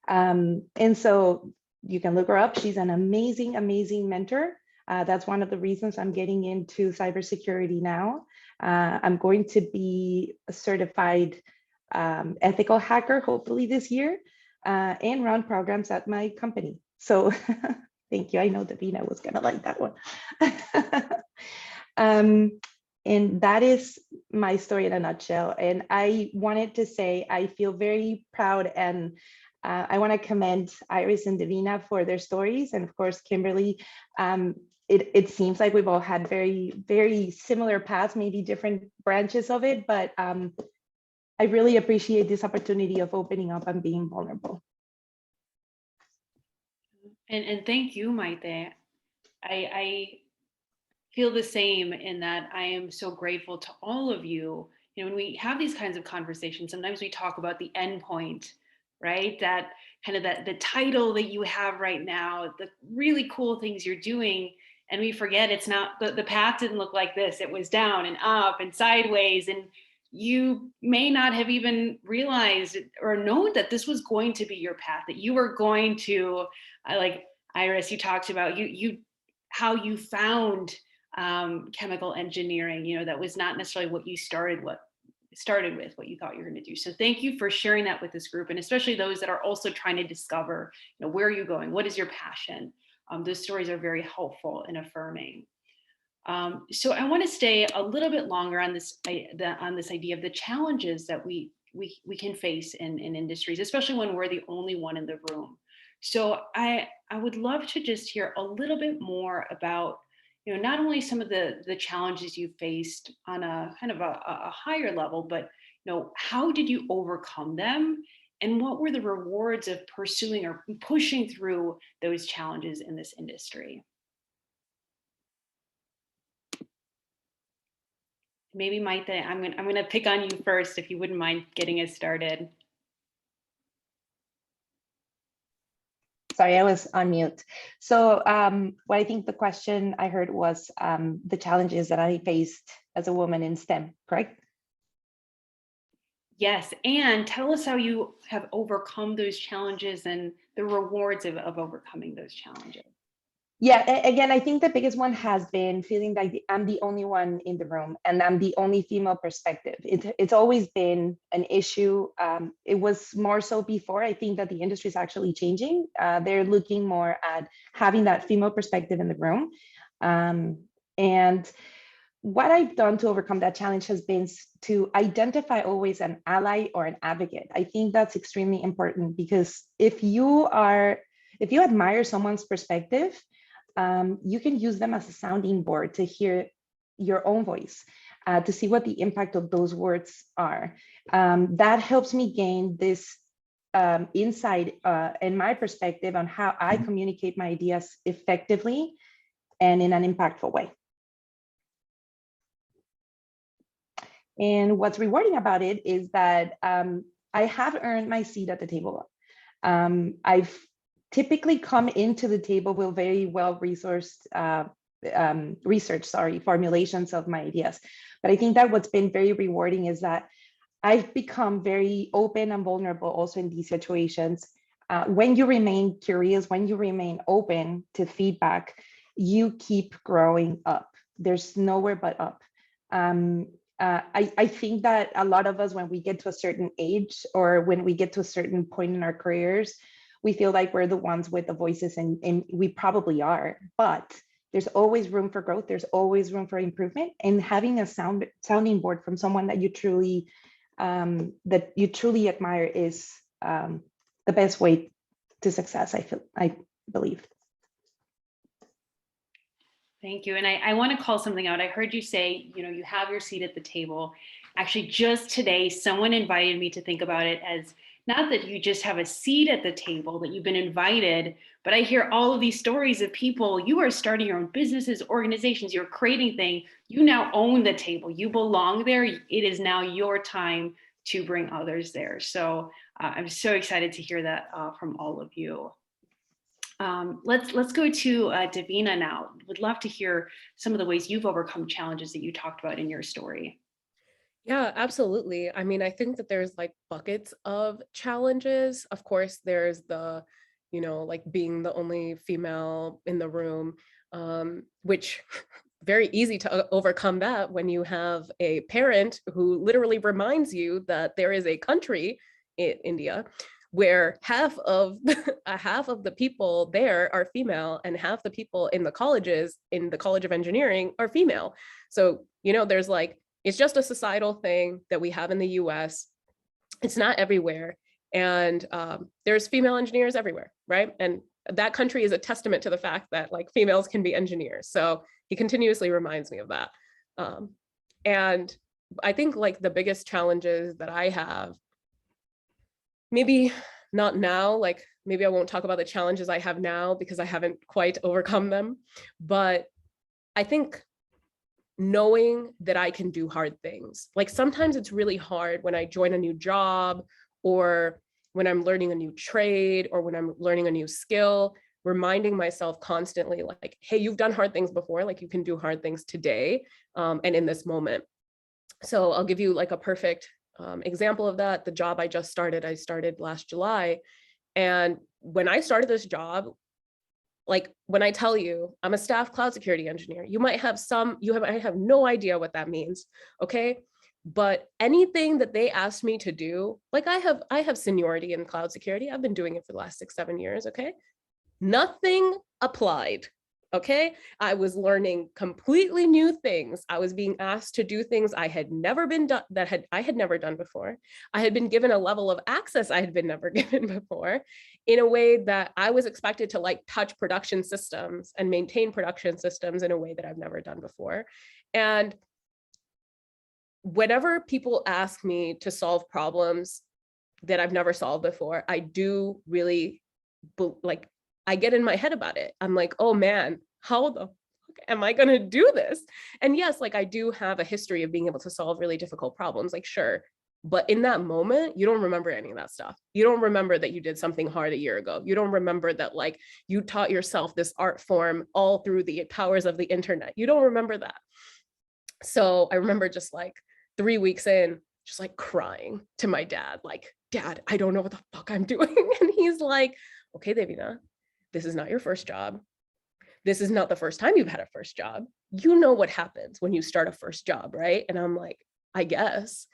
And so you can look her up. She's an amazing, amazing mentor. That's one of the reasons I'm getting into cybersecurity now. I'm going to be a certified ethical hacker, hopefully this year, and run programs at my company. So thank you. I know Davina was gonna like that one. And that is my story in a nutshell. And I wanted to say, I feel very proud, and I want to commend Iris and Davina for their stories. And of course, Kimberly, it seems like we've all had very, very similar paths, maybe different branches of it, but I really appreciate this opportunity of opening up and being vulnerable. And thank you, Maite. I feel the same in that I am so grateful to all of you. You know, when we have these kinds of conversations, sometimes we talk about the end point, right? That kind of the title that you have right now, the really cool things you're doing. And we forget it's not, the path didn't look like this. It was down and up and sideways. And you may not have even realized or known that this was going to be your path, that you were going to, like Iris, you talked about how you found chemical engineering. You know, that was not necessarily what you started with, what you thought you were going to do. So thank you for sharing that with this group, and especially those that are also trying to discover, you know, where are you going? What is your passion? Those stories are very helpful and affirming. So I want to stay a little bit longer on this idea of the challenges that we can face in industries, especially when we're the only one in the room. So I would love to just hear a little bit more about, you know, not only some of the challenges you faced on a kind of a higher level, but, you know, how did you overcome them? And what were the rewards of pursuing or pushing through those challenges in this industry? Maybe Maite, I'm gonna pick on you first, if you wouldn't mind getting us started. Sorry, I was on mute. So what I think the question I heard was the challenges that I faced as a woman in STEM, correct? Yes, and tell us how you have overcome those challenges and the rewards of overcoming those challenges. Yeah, again, I think the biggest one has been feeling like I'm the only one in the room and I'm the only female perspective. It's always been an issue. It was more so before. I think that the industry is actually changing. They're looking more at having that female perspective in the room. And what I've done to overcome that challenge has been to identify always an ally or an advocate. I think that's extremely important, because if you admire someone's perspective, you can use them as a sounding board to hear your own voice, to see what the impact of those words are. That helps me gain this insight and my perspective on how I communicate my ideas effectively and in an impactful way. And what's rewarding about it is that I have earned my seat at the table. I've typically come into the table with very well-resourced formulations of my ideas. But I think that what's been very rewarding is that I've become very open and vulnerable also in these situations. When you remain curious, when you remain open to feedback, you keep growing up. There's nowhere but up. I think that a lot of us, when we get to a certain age or when we get to a certain point in our careers, we feel like we're the ones with the voices, and we probably are, but there's always room for growth. There's always room for improvement, and having a sounding board from someone that you truly admire is the best way to success, I believe. Thank you. And I want to call something out. I heard you say, you know, you have your seat at the table. Actually, just today, someone invited me to think about it as not that you just have a seat at the table, that you've been invited, but I hear all of these stories of people, you are starting your own businesses, organizations, you're creating things, you now own the table, you belong there. It is now your time to bring others there. So I'm so excited to hear that from all of you. Let's go to Davina now. Would love to hear some of the ways you've overcome challenges that you talked about in your story. Yeah, absolutely. I mean, I think that there's like buckets of challenges. Of course, there's the, you know, like being the only female in the room, which very easy to overcome that when you have a parent who literally reminds you that there is a country in India where half of the people there are female and half the people in the colleges, in the College of Engineering, are female. So, you know, there's like, it's just a societal thing that we have in the US. It's not everywhere. And there's female engineers everywhere, right? And that country is a testament to the fact that like females can be engineers. So he continuously reminds me of that. And I think like the biggest challenges that I have, maybe not now, like maybe I won't talk about the challenges I have now because I haven't quite overcome them. But I think knowing that I can do hard things, like sometimes it's really hard when I join a new job or when I'm learning a new trade or when I'm learning a new skill, reminding myself constantly like, hey, you've done hard things before, like you can do hard things today and in this moment. So I'll give you like a perfect example of that. The job I started last July. And when I started this job, like when I tell you I'm a staff cloud security engineer, you might have no idea what that means. Okay. But anything that they asked me to do, like I have seniority in cloud security. I've been doing it for the last 6-7 years. Okay. Nothing applied. Okay. I was learning completely new things. I was being asked to do things I had never been done, I had never done before. I had been given a level of access I had been never given before, in a way that I was expected to like touch production systems and maintain production systems in a way that I've never done before. And whenever people ask me to solve problems that I've never solved before, I do really like, I get in my head about it. I'm like, oh man, how the fuck am I going to do this? And yes, like I do have a history of being able to solve really difficult problems, like sure. But in that moment, you don't remember any of that stuff. You don't remember that you did something hard a year ago. You don't remember that like you taught yourself this art form all through the powers of the internet. You don't remember that. So I remember just like 3 weeks in, just like crying to my dad, like, Dad, I don't know what the fuck I'm doing. And he's like, okay, Davina, this is not your first job. This is not the first time you've had a first job. You know what happens when you start a first job, right? And I'm like, I guess.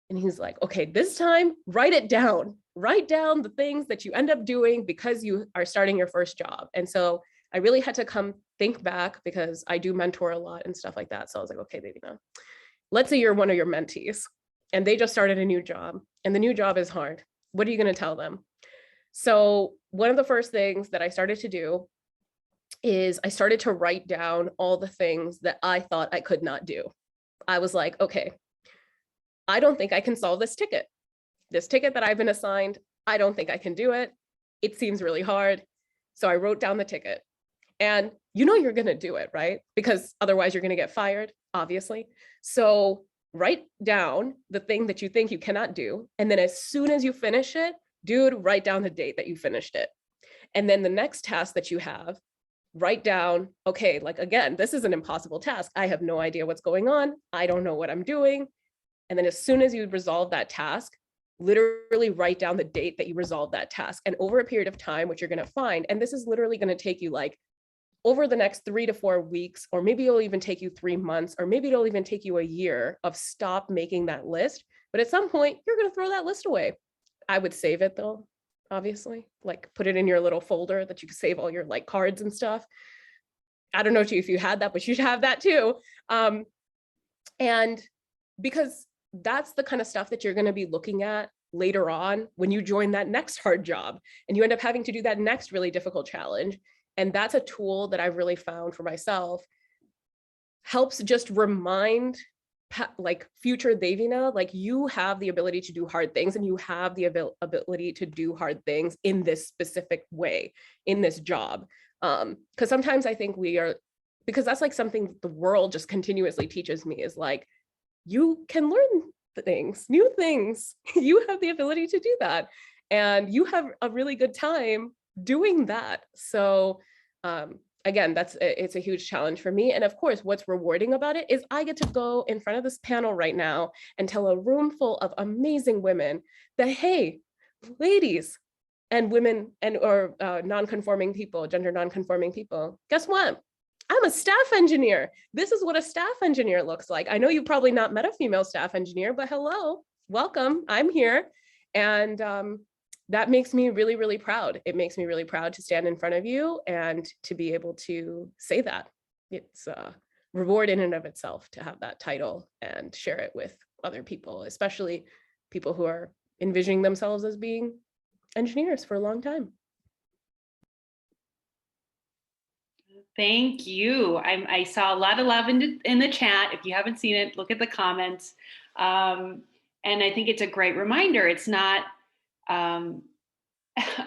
And he's like, okay, this time, write it down. Write down the things that you end up doing because you are starting your first job. And so I really had to come think back because I do mentor a lot and stuff like that. So I was like, okay, Davina, let's say you're one of your mentees and they just started a new job and the new job is hard. What are you going to tell them? So one of the first things that I started to do is I started to write down all the things that I thought I could not do. I was like, okay, I don't think I can solve this ticket. This ticket that I've been assigned, I don't think I can do it. It seems really hard. So I wrote down the ticket. And you know you're going to do it, right? Because otherwise you're going to get fired, obviously. So write down the thing that you think you cannot do. And then as soon as you finish it, dude, write down the date that you finished it. And then the next task that you have, write down, okay, like again, this is an impossible task. I have no idea what's going on. I don't know what I'm doing. And then as soon as you resolve that task, literally write down the date that you resolved that task. And over a period of time, what you're going to find, and this is literally going to take you like over the next 3 to 4 weeks, or maybe it'll even take you 3 months, or maybe it'll even take you a year of stop making that list. But at some point, you're going to throw that list away. I would save it though, obviously, like put it in your little folder that you can save all your like cards and stuff. I don't know if you had that, but you should have that too. And because that's the kind of stuff that you're going to be looking at later on when you join that next hard job and you end up having to do that next really difficult challenge. And that's a tool that I've really found for myself, helps just remind like future Davina, like you have the ability to do hard things and you have the ability to do hard things in this specific way, in this job. Because sometimes I think because that's like something the world just continuously teaches me is like, you can learn things, new things. You have the ability to do that. And you have a really good time doing that. So again, it's a huge challenge for me. And of course, what's rewarding about it is I get to go in front of this panel right now and tell a room full of amazing women that, hey, ladies and women or non-conforming people, gender non-conforming people, guess what? I'm a staff engineer. This is what a staff engineer looks like. I know you've probably not met a female staff engineer, but hello, welcome, I'm here. And that makes me really, really proud. It makes me really proud to stand in front of you and to be able to say that. It's a reward in and of itself to have that title and share it with other people, especially people who are envisioning themselves as being engineers for a long time. Thank you. I saw a lot of love in the chat. If you haven't seen it, look at the comments. And I think it's a great reminder. It's not,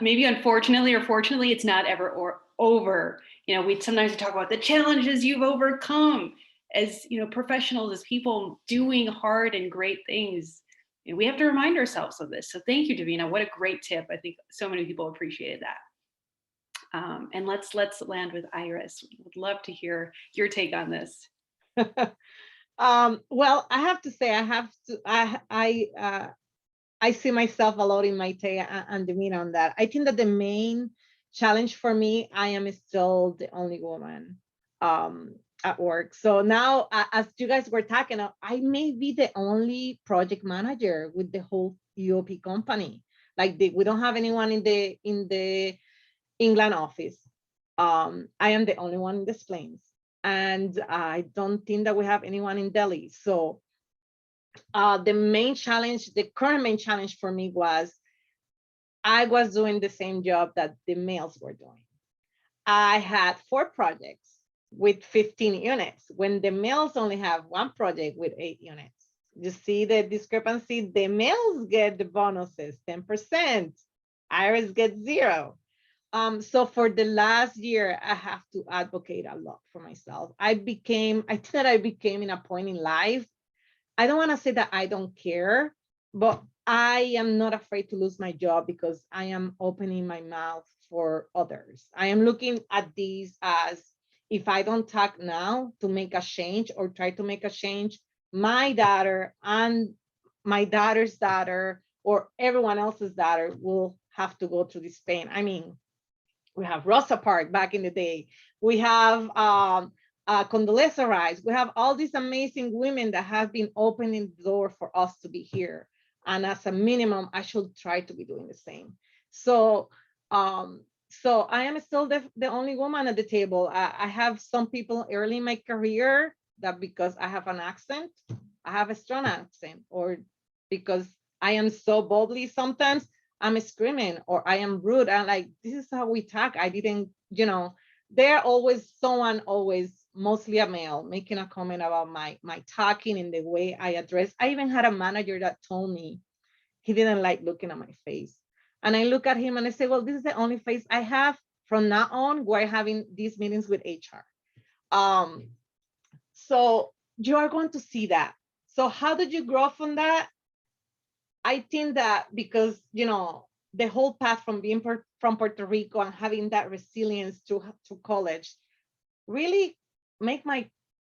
maybe unfortunately or fortunately, it's not ever or over. You know, we sometimes talk about the challenges you've overcome as, you know, professionals, as people doing hard and great things. And we have to remind ourselves of this. So thank you, Davina. What a great tip. I think so many people appreciated that. And let's land with Iris. Would love to hear your take on this. Well, I have to say, I see myself a lot in Maite and Davina on that. I think that the main challenge for me, I am still the only woman at work. So now, as you guys were talking, I may be the only project manager with the whole UOP company. Like we don't have anyone in the England office. I am the only one in Des Plaines, and I don't think that we have anyone in Delhi. So the current main challenge for me was I was doing the same job that the males were doing. I had 4 projects with 15 units when the males only have 1 project with 8 units. You see the discrepancy? The males get the bonuses, 10%. Iris gets 0. So for the last year, I have to advocate a lot for myself. I think that I became in a point in life. I don't want to say that I don't care, but I am not afraid to lose my job because I am opening my mouth for others. I am looking at these as, if I don't talk now to make a change or try to make a change, my daughter and my daughter's daughter or everyone else's daughter will have to go through this pain. I mean, we have Rosa Parks back in the day. We have Condoleezza Rice. We have all these amazing women that have been opening the door for us to be here. And as a minimum, I should try to be doing the same. So, so I am still the only woman at the table. I have some people early in my career that because I have an accent, I have a strong accent, or because I am so bubbly sometimes, I'm screaming or I am rude. I'm like, this is how we talk. I didn't, you know, there always someone always, mostly a male, making a comment about my talking and the way I address. I even had a manager that told me he didn't like looking at my face. And I look at him and I say, well, this is the only face I have. From now on, we're having these meetings with HR. So you are going to see that. So how did you grow from that? I think that because, you know, the whole path from being from Puerto Rico and having that resilience to college really make my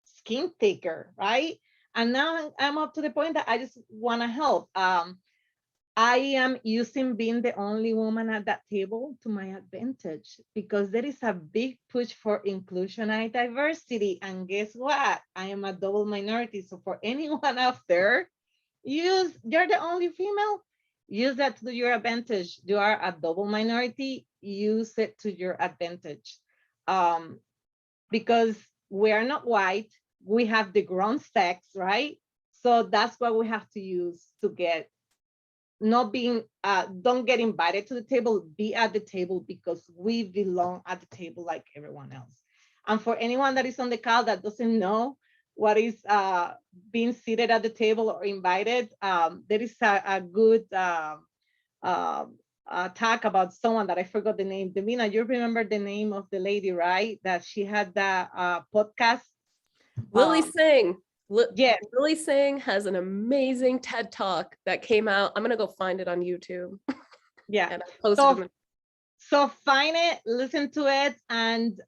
skin thicker, right? And now I'm up to the point that I just want to help. I am using being the only woman at that table to my advantage because there is a big push for inclusion and diversity. And guess what? I am a double minority. So for anyone out there, you're the only female, use that to your advantage. You are a double minority, use it to your advantage. Because we are not white, we have the grown sex, right? So that's what we have to use to get, not being, don't get invited to the table, be at the table because we belong at the table like everyone else. And for anyone that is on the call that doesn't know what is being seated at the table or invited, there is a good talk about someone that I forgot the name. Davina, you remember the name of the lady, right? That she had the podcast. Lily Singh. Yes. Lily Singh has an amazing TED Talk that came out. I'm gonna go find it on YouTube. Yeah. And I posted so find it, listen to it, and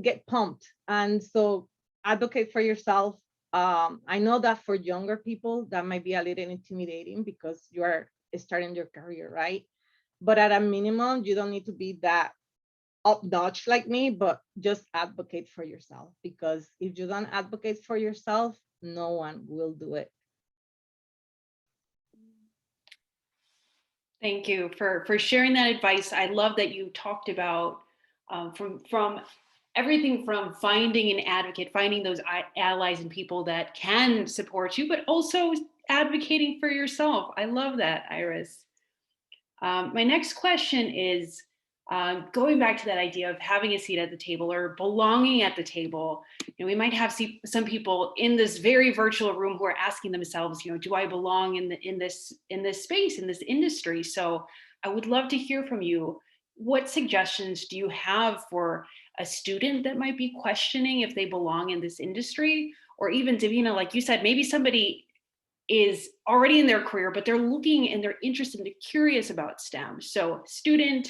get pumped. And so advocate for yourself. I know that for younger people, that might be a little intimidating because you are starting your career, right? But at a minimum, you don't need to be that up-notch like me, but just advocate for yourself, because if you don't advocate for yourself, no one will do it. Thank you for sharing that advice. I love that you talked about from everything from finding an advocate, finding those allies and people that can support you, but also advocating for yourself. I love that, Iris. My next question is, Going back to that idea of having a seat at the table or belonging at the table, we might have some people in this very virtual room who are asking themselves, do I belong in this space, in this industry? So I would love to hear from you. What suggestions do you have for a student that might be questioning if they belong in this industry? Or even, Davina, like you said, maybe somebody is already in their career, but they're looking and they're interested and they're curious about STEM. So student,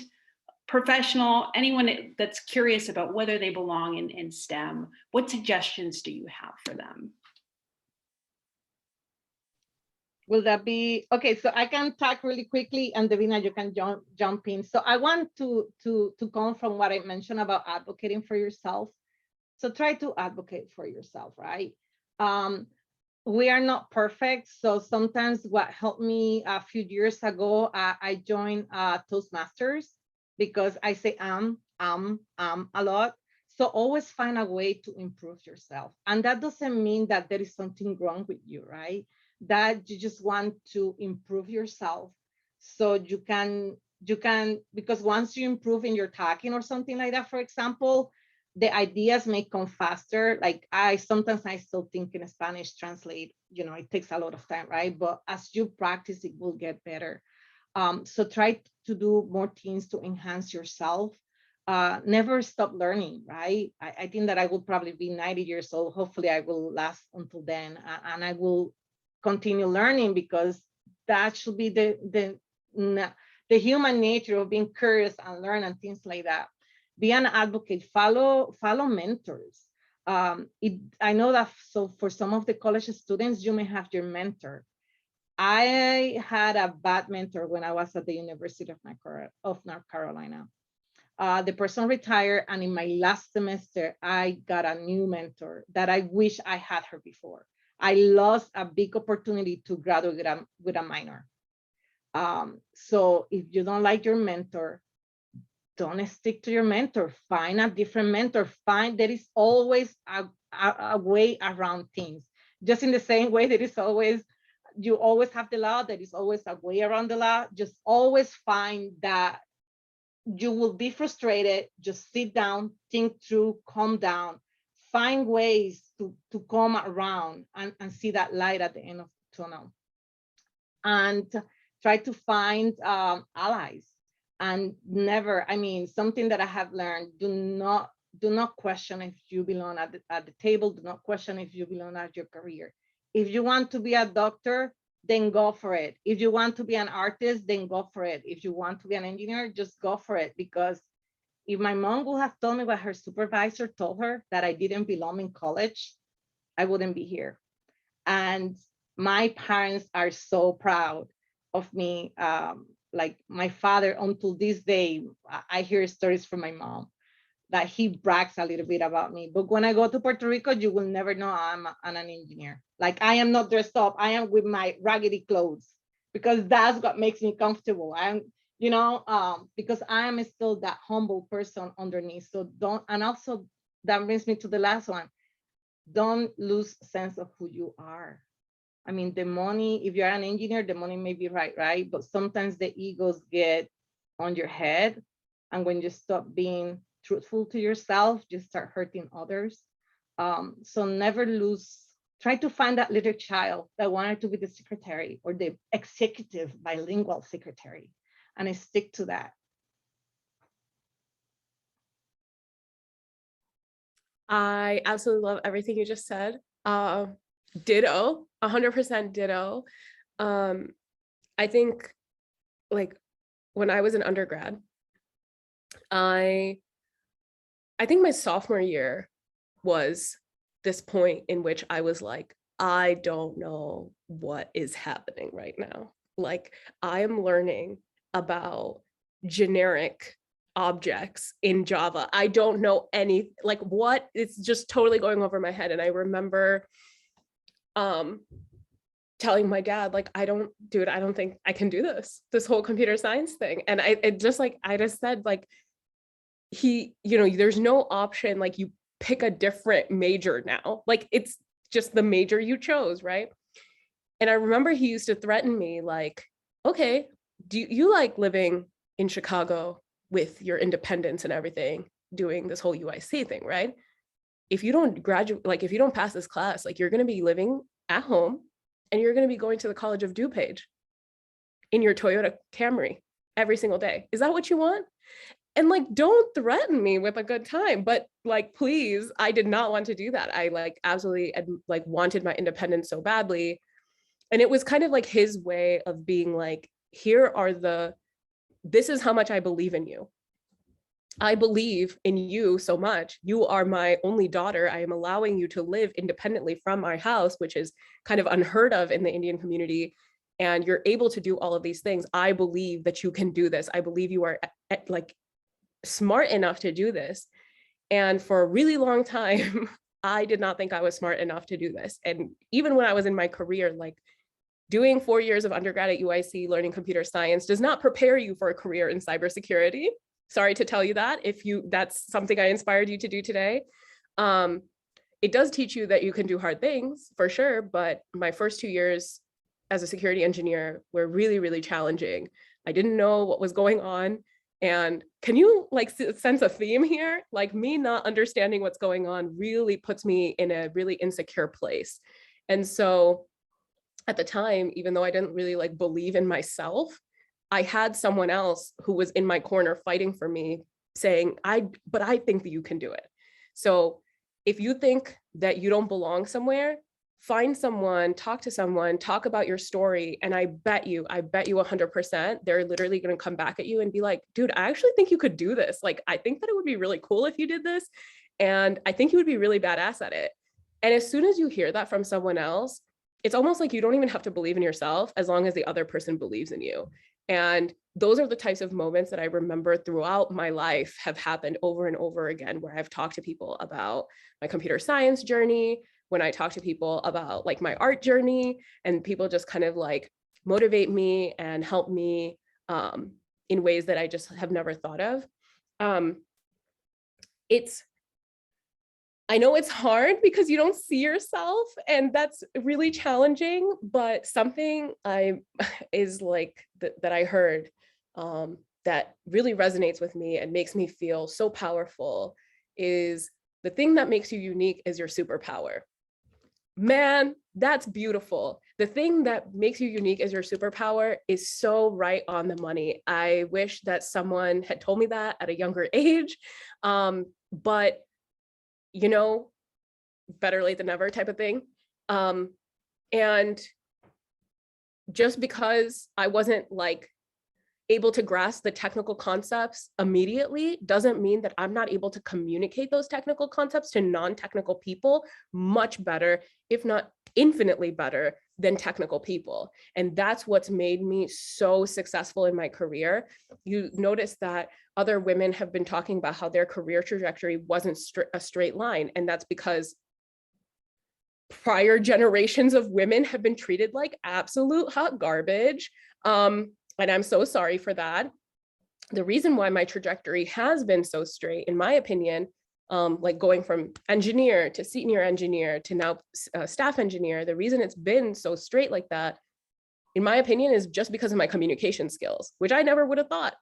professional, anyone that's curious about whether they belong in STEM, what suggestions do you have for them? Will that be okay? So I can talk really quickly, and Davina, you can jump in. So I want to come from what I mentioned about advocating for yourself. So try to advocate for yourself, right? We are not perfect. So sometimes what helped me a few years ago, I joined Toastmasters, because I say a lot. So always find a way to improve yourself. And that doesn't mean that there is something wrong with you, right? That you just want to improve yourself so you can, because once you improve in your talking or something like that, for example, the ideas may come faster. Like sometimes I still think in Spanish translate, it takes a lot of time, right? But as you practice, it will get better. So try to do more things to enhance yourself. Never stop learning, right? I think that I will probably be 90 years old. Hopefully I will last until then, and I will continue learning, because that should be the human nature of being curious and learn and things like that. Be an advocate, follow mentors. I know that, so for some of the college students, you may have your mentor. I had a bad mentor when I was at the University of North Carolina. The person retired, and in my last semester, I got a new mentor that I wish I had her before. I lost a big opportunity to graduate with a minor. So if you don't like your mentor, don't stick to your mentor. Find a different mentor. There is always a way around things. Just in the same way there is always, you always have the law, there is always a way around the law. Just always find that you will be frustrated. Just sit down, think through, calm down, find ways to come around and see that light at the end of the tunnel. And try to find allies. And never, something that I have learned, do not question if you belong at the table. Do not question if you belong at your career. If you want to be a doctor, then go for it. If you want to be an artist, then go for it. If you want to be an engineer, just go for it. Because if my mom would have told me what her supervisor told her, that I didn't belong in college, I wouldn't be here. And my parents are so proud of me. Like my father, until this day, I hear stories from my mom that he brags a little bit about me. But when I go to Puerto Rico, you will never know I'm an engineer. Like I am not dressed up. I am with my raggedy clothes, because that's what makes me comfortable. Because I am still that humble person underneath. So and also that brings me to the last one. Don't lose sense of who you are. The money, if you're an engineer, the money may be right? But sometimes the egos get on your head. And when you stop being truthful to yourself, you start hurting others. So never lose, try to find that little child that wanted to be the secretary or the executive bilingual secretary, and I stick to that. I absolutely love everything you just said. Ditto, 100% ditto. I think like when I was an undergrad, I think my sophomore year was this point in which I was like, I don't know what is happening right now. Like I am learning about generic objects in Java. I don't know any, like what, it's just totally going over my head. And I remember telling my dad, like, I don't think I can do this whole computer science thing. And I just said, like, there's no option, like you pick a different major now, like it's just the major you chose, right? And I remember he used to threaten me like, okay, do you like living in Chicago with your independence and everything, doing this whole UIC thing, right? If you don't graduate, like if you don't pass this class, like you're going to be living at home and you're going to be going to the College of DuPage in your Toyota Camry every single day. Is that what you want? And like, don't threaten me with a good time, but like, please, I did not want to do that. I like absolutely like wanted my independence so badly. And it was kind of like his way of being like, this is how much I believe in you. I believe in you so much. You are my only daughter. I am allowing you to live independently from our house, which is kind of unheard of in the Indian community. And you're able to do all of these things. I believe that you can do this. I believe you are like smart enough to do this. And for a really long time, I did not think I was smart enough to do this. And even when I was in my career, like doing 4 years of undergrad at UIC, learning computer science does not prepare you for a career in cybersecurity. Sorry to tell you that, if that's something I inspired you to do today. It does teach you that you can do hard things for sure, but my first 2 years as a security engineer were really, really challenging. I didn't know what was going on. And can you like sense a theme here? Like me not understanding what's going on really puts me in a really insecure place. And so at the time, even though I didn't really like believe in myself, I had someone else who was in my corner fighting for me saying, but I think that you can do it. So if you think that you don't belong somewhere, find someone, talk to someone, talk about your story. And I bet you 100%, they're literally going to come back at you and be like, dude, I actually think you could do this. Like, I think that it would be really cool if you did this. And I think you would be really badass at it. And as soon as you hear that from someone else, it's almost like you don't even have to believe in yourself as long as the other person believes in you. And those are the types of moments that I remember throughout my life have happened over and over again, where I've talked to people about my computer science journey, when I talk to people about like my art journey, and people just kind of like motivate me and help me in ways that I just have never thought of. I know it's hard because you don't see yourself, and that's really challenging, but something is like that I heard that really resonates with me and makes me feel so powerful is the thing that makes you unique is your superpower. Man, that's beautiful. The thing that makes you unique as your superpower is so right on the money. I wish that someone had told me that at a younger age, but you know, better late than never type of thing. And just because I wasn't like able to grasp the technical concepts immediately doesn't mean that I'm not able to communicate those technical concepts to non-technical people much better, if not infinitely better than technical people. And that's what's made me so successful in my career. You notice that other women have been talking about how their career trajectory wasn't a straight line. And that's because prior generations of women have been treated like absolute hot garbage. And I'm so sorry for that. The reason why my trajectory has been so straight, in my opinion, like going from engineer to senior engineer to now staff engineer, the reason it's been so straight like that, in my opinion, is just because of my communication skills, which I never would have thought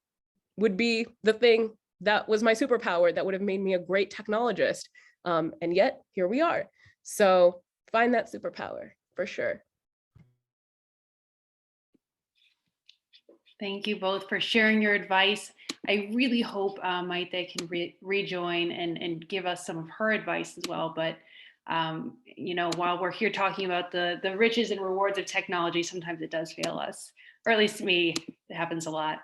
would be the thing that was my superpower that would have made me a great technologist. And yet here we are. So find that superpower for sure. Thank you both for sharing your advice. I really hope Maite can rejoin and give us some of her advice as well. But you know, while we're here talking about the riches and rewards of technology, sometimes it does fail us, or at least me, it happens a lot.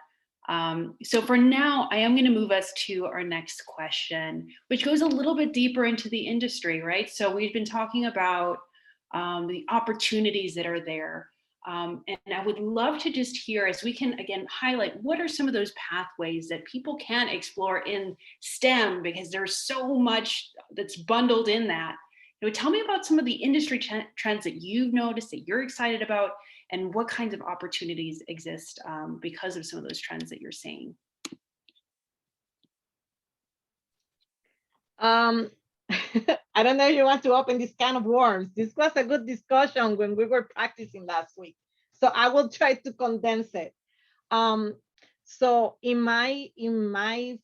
So for now, I am going to move us to our next question, which goes a little bit deeper into the industry, right? So we've been talking about the opportunities that are there. And I would love to just hear, as we can again highlight, what are some of those pathways that people can explore in STEM, because there's so much that's bundled in that. You know, tell me about some of the industry trends that you've noticed that you're excited about, and what kinds of opportunities exist because of some of those trends that you're seeing. I don't know if you want to open this can of worms. This was a good discussion when we were practicing last week, so I will try to condense it. So in my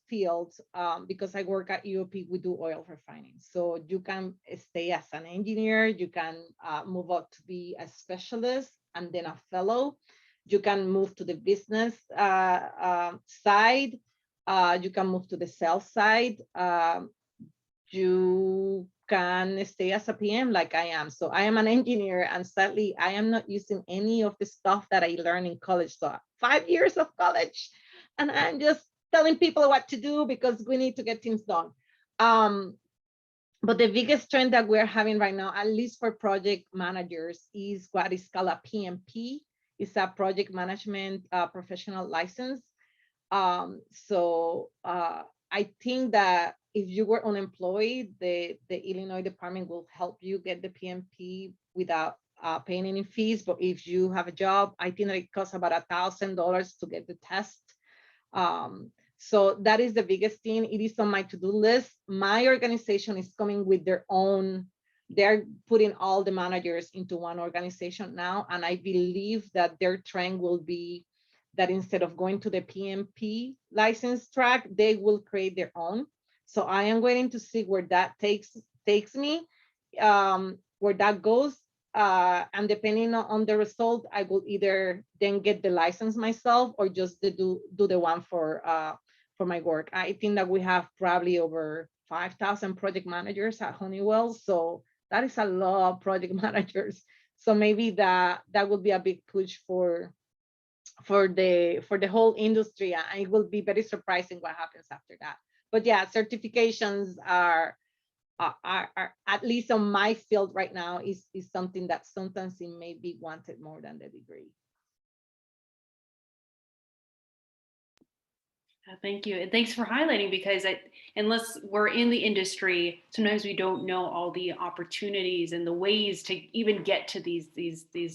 field, because I work at UOP, we do oil refining. So you can stay as an engineer, you can move up to be a specialist and then a fellow. You can move to the business side. You can move to the sales side. You can stay as a PM like I am. So I am an engineer, and sadly, I am not using any of the stuff that I learned in college. So 5 years of college, and I'm just telling people what to do because we need to get things done. But the biggest trend that we're having right now, at least for project managers, is what is called a PMP. It's a project management professional license. I think that if you were unemployed, the Illinois department will help you get the PMP without paying any fees. But if you have a job, I think that it costs about $1,000 to get the test. So that is the biggest thing. It is on my to-do list. My organization is coming with their own, they're putting all the managers into one organization now. And I believe that their trend will be that instead of going to the PMP license track, they will create their own. So I am waiting to see where that takes me, where that goes. And depending on the result, I will either then get the license myself or just do the one for my work. I think that we have probably over 5,000 project managers at Honeywell. So that is a lot of project managers. So maybe that would be a big push for the whole industry, and it will be very surprising what happens after that. But yeah, certifications are at least on my field right now is something that sometimes it may be wanted more than the degree. Thank you, and thanks for highlighting, because unless we're in the industry, sometimes we don't know all the opportunities and the ways to even get to these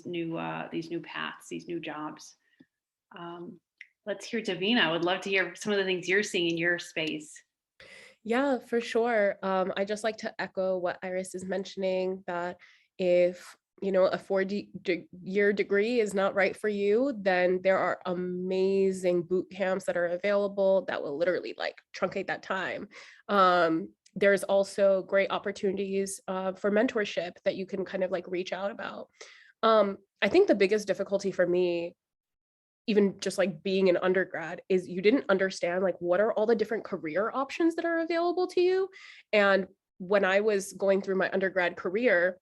new paths, these new jobs. Let's hear Davina. I would love to hear some of the things you're seeing in your space. Yeah, for sure. I just like to echo what Iris is mentioning, that if a 4-year degree is not right for you, then there are amazing boot camps that are available that will literally like truncate that time. There's also great opportunities for mentorship that you can kind of like reach out about. I think the biggest difficulty for me, even just like being an undergrad, is you didn't understand like what are all the different career options that are available to you. And when I was going through my undergrad career,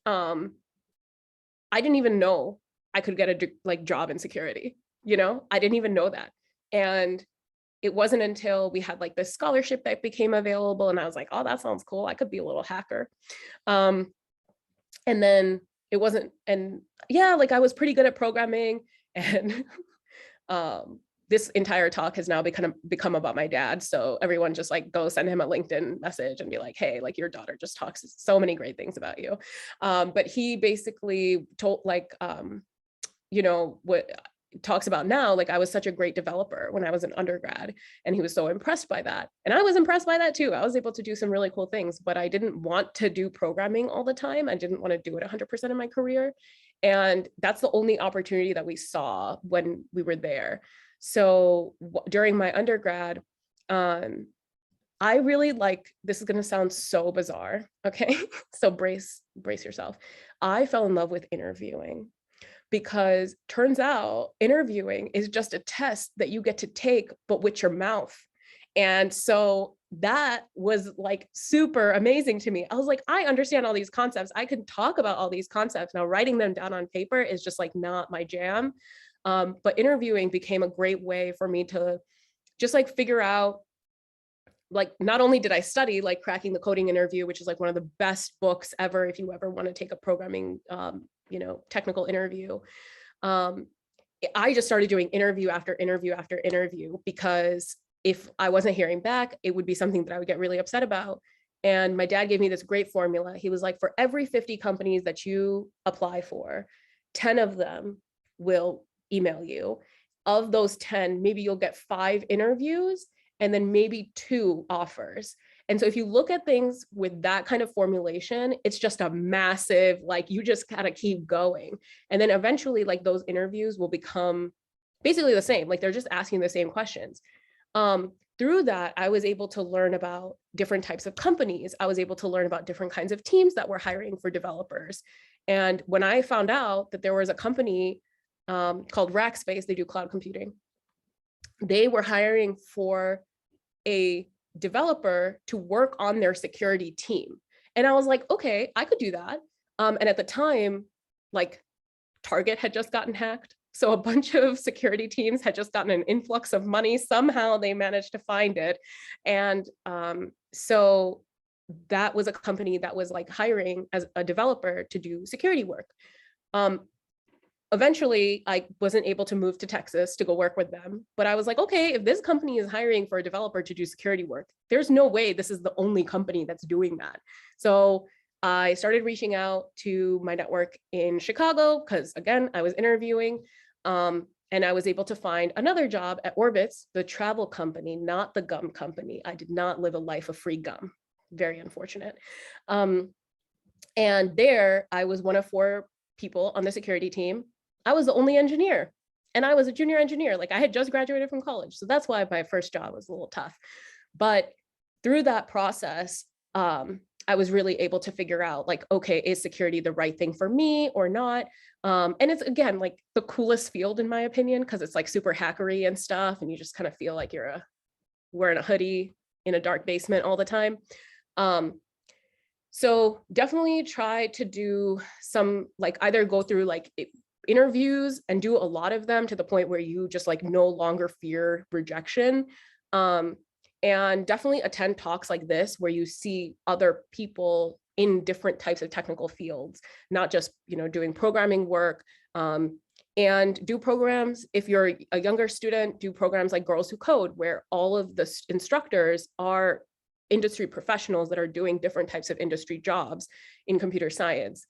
I didn't even know I could get a job in security. I didn't even know that. And it wasn't until we had like this scholarship that became available, and I was like, oh, that sounds cool. I could be a little hacker. And then it wasn't, and yeah, like I was pretty good at programming, and this entire talk has now become about my dad. So everyone just like go send him a LinkedIn message and be like, hey, like your daughter just talks so many great things about you. But he basically told what talks about now, like I was such a great developer when I was an undergrad, and he was so impressed by that. And I was impressed by that too. I was able to do some really cool things, but I didn't want to do programming all the time. I didn't want to do it 100% of my career. And that's the only opportunity that we saw when we were there. So during my undergrad, I really this is going to sound so bizarre. Okay. So brace yourself. I fell in love with interviewing, because turns out interviewing is just a test that you get to take, but with your mouth. And so that was like super amazing to me. I was like, I understand all these concepts. I can talk about all these concepts. Now writing them down on paper is just like not my jam. But interviewing became a great way for me to just like figure out, like, not only did I study like Cracking the Coding Interview, which is like one of the best books ever if you ever want to take a programming technical interview. I just started doing interview after interview after interview, because if I wasn't hearing back, it would be something that I would get really upset about. And my dad gave me this great formula. He was like, for every 50 companies that you apply for, 10 of them will email you. Of those 10, maybe you'll get 5 interviews and then maybe 2 offers. And so if you look at things with that kind of formulation, it's just a massive, like, you just gotta keep going. And then eventually like those interviews will become basically the same, like they're just asking the same questions. Through that, I was able to learn about different types of companies. I was able to learn about different kinds of teams that were hiring for developers. And when I found out that there was a company called Rackspace, they do cloud computing, they were hiring for a developer to work on their security team. And I was like, okay, I could do that. And at the time, like Target had just gotten hacked. So a bunch of security teams had just gotten an influx of money. Somehow they managed to find it. And so that was a company that was like hiring as a developer to do security work. Eventually, I wasn't able to move to Texas to go work with them. But I was like, okay, if this company is hiring for a developer to do security work, there's no way this is the only company that's doing that. So I started reaching out to my network in Chicago because, again, I was interviewing. And I was able to find another job at Orbitz, the travel company, not the gum company. I did not live a life of free gum. Very unfortunate. And there, I was one of 4 people on the security team. I was the only engineer, and I was a junior engineer. Like I had just graduated from college. So that's why my first job was a little tough. But through that process, I was really able to figure out like, okay, is security the right thing for me or not? And it's, again, like the coolest field in my opinion, because it's like super hackery and stuff. And you just kind of feel like you're wearing a hoodie in a dark basement all the time. So definitely try to do some, like either go through like interviews and do a lot of them to the point where you just like no longer fear rejection. And definitely attend talks like this where you see other people in different types of technical fields, not just, you know, doing programming work. And do programs, if you're a younger student, do programs like Girls Who Code, where all of the instructors are industry professionals that are doing different types of industry jobs in computer science.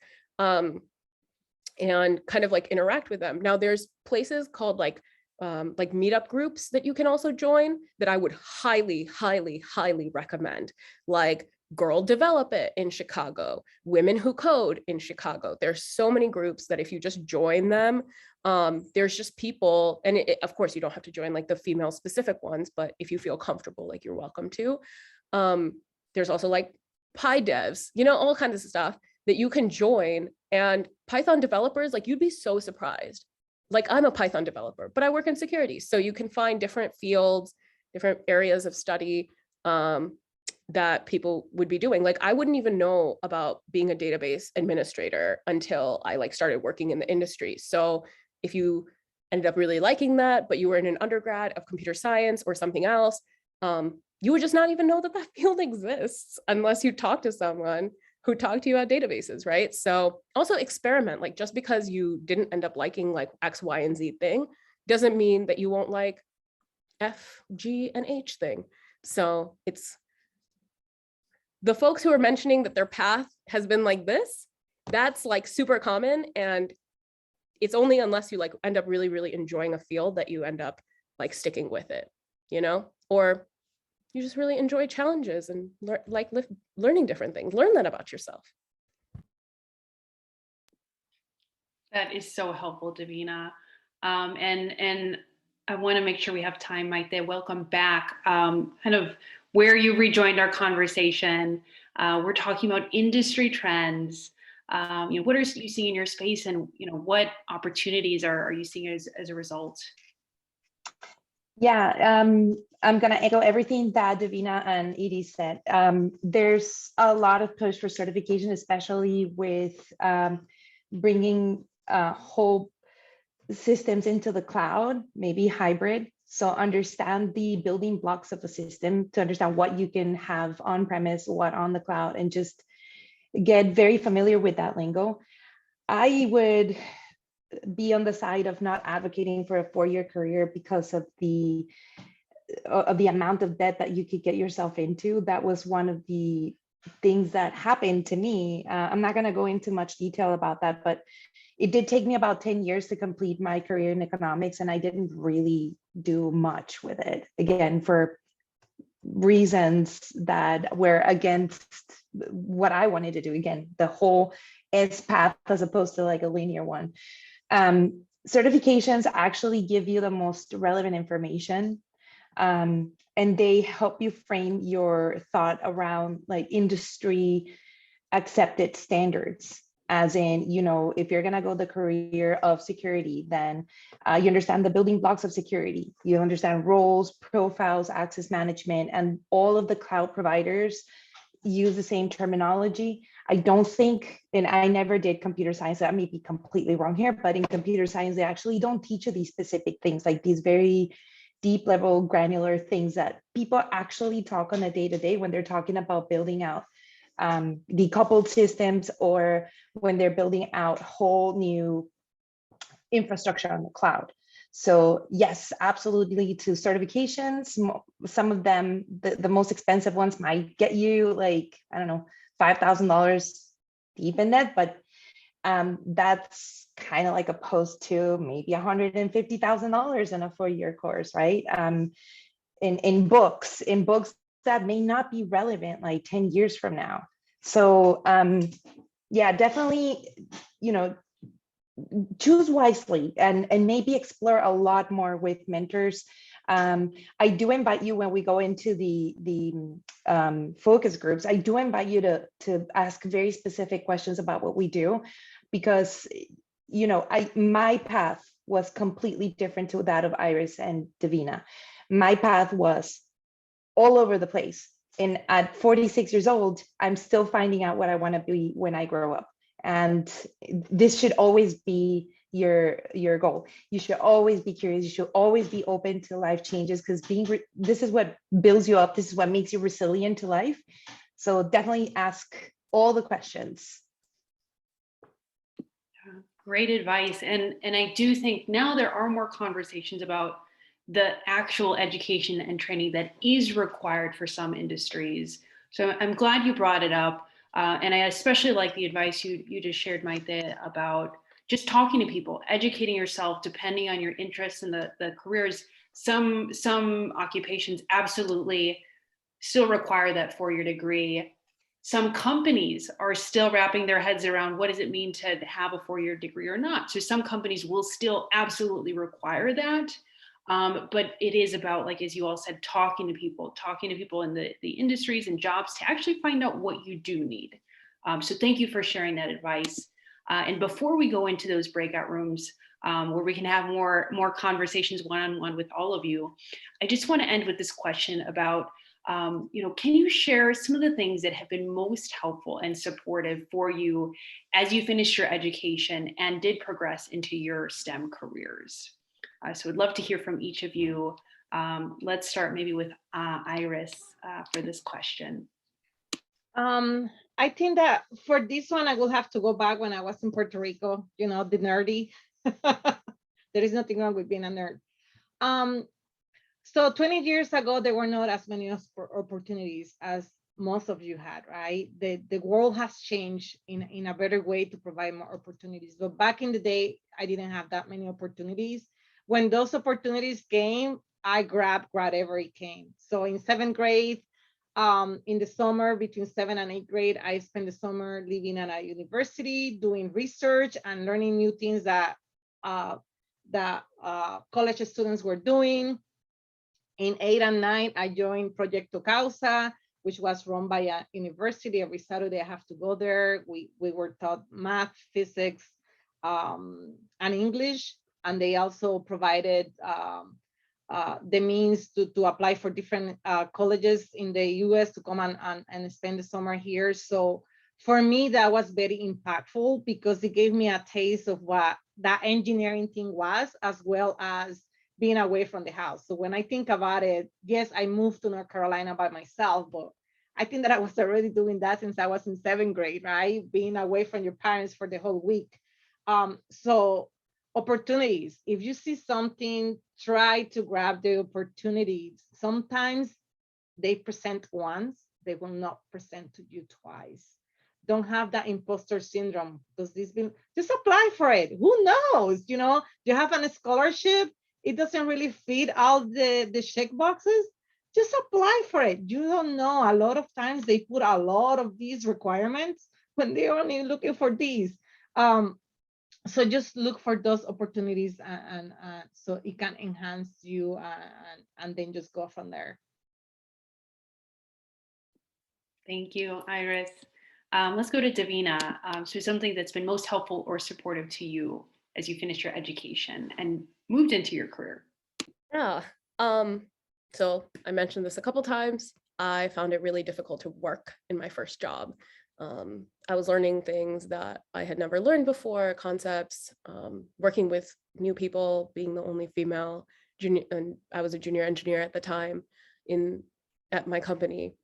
And kind of like interact with them. Now there's places called like meetup groups that you can also join that I would highly, highly, highly recommend, like Girl Develop It in Chicago, Women Who Code in Chicago. There's so many groups that if you just join them, there's just people, and of course you don't have to join like the female specific ones, but if you feel comfortable, like you're welcome to. There's also like Pi Devs, you know, all kinds of stuff that you can join. And Python developers, like you'd be so surprised. Like I'm a Python developer, but I work in security. So you can find different fields, different areas of study that people would be doing. Like I wouldn't even know about being a database administrator until I like started working in the industry. So if you ended up really liking that, but you were in an undergrad of computer science or something else, you would just not even know that that field exists unless you talk to someone who talk to you about databases, right? So also experiment, like just because you didn't end up liking like X, Y, and Z thing, doesn't mean that you won't like F, G, and H thing. So it's the folks who are mentioning that their path has been like this, that's like super common. And it's only unless you like end up really, really enjoying a field that you end up like sticking with it, you know, or you just really enjoy challenges and learning different things. Learn that about yourself. That is so helpful, Davina. And I want to make sure we have time, Mike. Welcome back. Kind of where you rejoined our conversation. We're talking about industry trends. You know, what are you seeing in your space, and you know, what opportunities are you seeing as a result? Yeah, I'm going to echo everything that Davina and Edie said. There's a lot of push for certification, especially with bringing whole systems into the cloud, maybe hybrid. So understand the building blocks of a system to understand what you can have on premise, what on the cloud, and just get very familiar with that lingo. I would be on the side of not advocating for a 4-year career because of the amount of debt that you could get yourself into. That was one of the things that happened to me. I'm not going to go into much detail about that, but it did take me about 10 years to complete my career in economics, and I didn't really do much with it. Again, for reasons that were against what I wanted to do. Again, the whole S path as opposed to like a linear one. certifications actually give you the most relevant information, and they help you frame your thought around like industry accepted standards. As in, you know, if you're going to go the career of security, then you understand the building blocks of security. You understand roles, profiles, access management, and all of the cloud providers use the same terminology. I don't think, and I never did computer science, I may be completely wrong here, but in computer science, they actually don't teach you these specific things, like these very deep level granular things that people actually talk on a day-to-day when they're talking about building out decoupled systems, or when they're building out whole new infrastructure on the cloud. So yes, absolutely, to certifications. Some of them, the most expensive ones might get you like, I don't know, $5,000 deep in that, but that's kind of like opposed to maybe $150,000 in a 4-year course, right? In books that may not be relevant like 10 years from now. So yeah, definitely, you know, choose wisely and maybe explore a lot more with mentors. I do invite you, when we go into the focus groups, I do invite you to ask very specific questions about what we do, because, you know, my path was completely different to that of Iris and Davina. My path was all over the place. And at 46 years old, I'm still finding out what I want to be when I grow up. And this should always be your goal. You should always be curious. You should always be open to life changes, because this is what builds you up. This is what makes you resilient to life. So definitely ask all the questions. Great advice. And I do think now there are more conversations about the actual education and training that is required for some industries. So I'm glad you brought it up. And I especially like the advice you just shared, Maite, about just talking to people, educating yourself, depending on your interests and the careers. Some occupations absolutely still require that 4-year degree. Some companies are still wrapping their heads around what does it mean to have a 4-year degree or not. So some companies will still absolutely require that. But it is about, like, as you all said, talking to people in the industries and jobs to actually find out what you do need. So thank you for sharing that advice. And before we go into those breakout rooms where we can have more conversations one-on-one with all of you, I just want to end with this question about, can you share some of the things that have been most helpful and supportive for you as you finished your education and did progress into your STEM careers? So I'd love to hear from each of you. Let's start maybe with Iris for this question. I think that for this one, I will have to go back when I was in Puerto Rico, you know, the nerdy. There is nothing wrong with being a nerd. So 20 years ago, there were not as many opportunities as most of you had, right? The world has changed in a better way to provide more opportunities. But back in the day, I didn't have that many opportunities. When those opportunities came, I grabbed whatever it came. So in 7th grade, in the summer between 7th and 8th grade, I spent the summer living at a university, doing research and learning new things that college students were doing. In 8th and 9th, I joined Proyecto Causa, which was run by a university. Every Saturday, I have to go there. We were taught math, physics, and English. And they also provided the means to apply for different colleges in the US to come and spend the summer here. So for me, that was very impactful because it gave me a taste of what that engineering thing was, as well as being away from the house. So when I think about it, yes, I moved to North Carolina by myself, but I think that I was already doing that since I was in 7th grade, right? Being away from your parents for the whole week. So opportunities, if you see something, try to grab the opportunities. Sometimes they present once, they will not present to you twice. Don't have that imposter syndrome, because just apply for it. Who knows? You know, you have a scholarship, it doesn't really fit all the check boxes. Just apply for it. You don't know. A lot of times they put a lot of these requirements when they're only looking for these. So just look for those opportunities, and so it can enhance you, and then just go from there. Thank you, Iris. Let's go to Davina. So something that's been most helpful or supportive to you as you finished your education and moved into your career. Yeah. So I mentioned this a couple times. I found it really difficult to work in my first job. I was learning things that I had never learned before, concepts, working with new people, being the only female junior, and I was a junior engineer at the time at my company.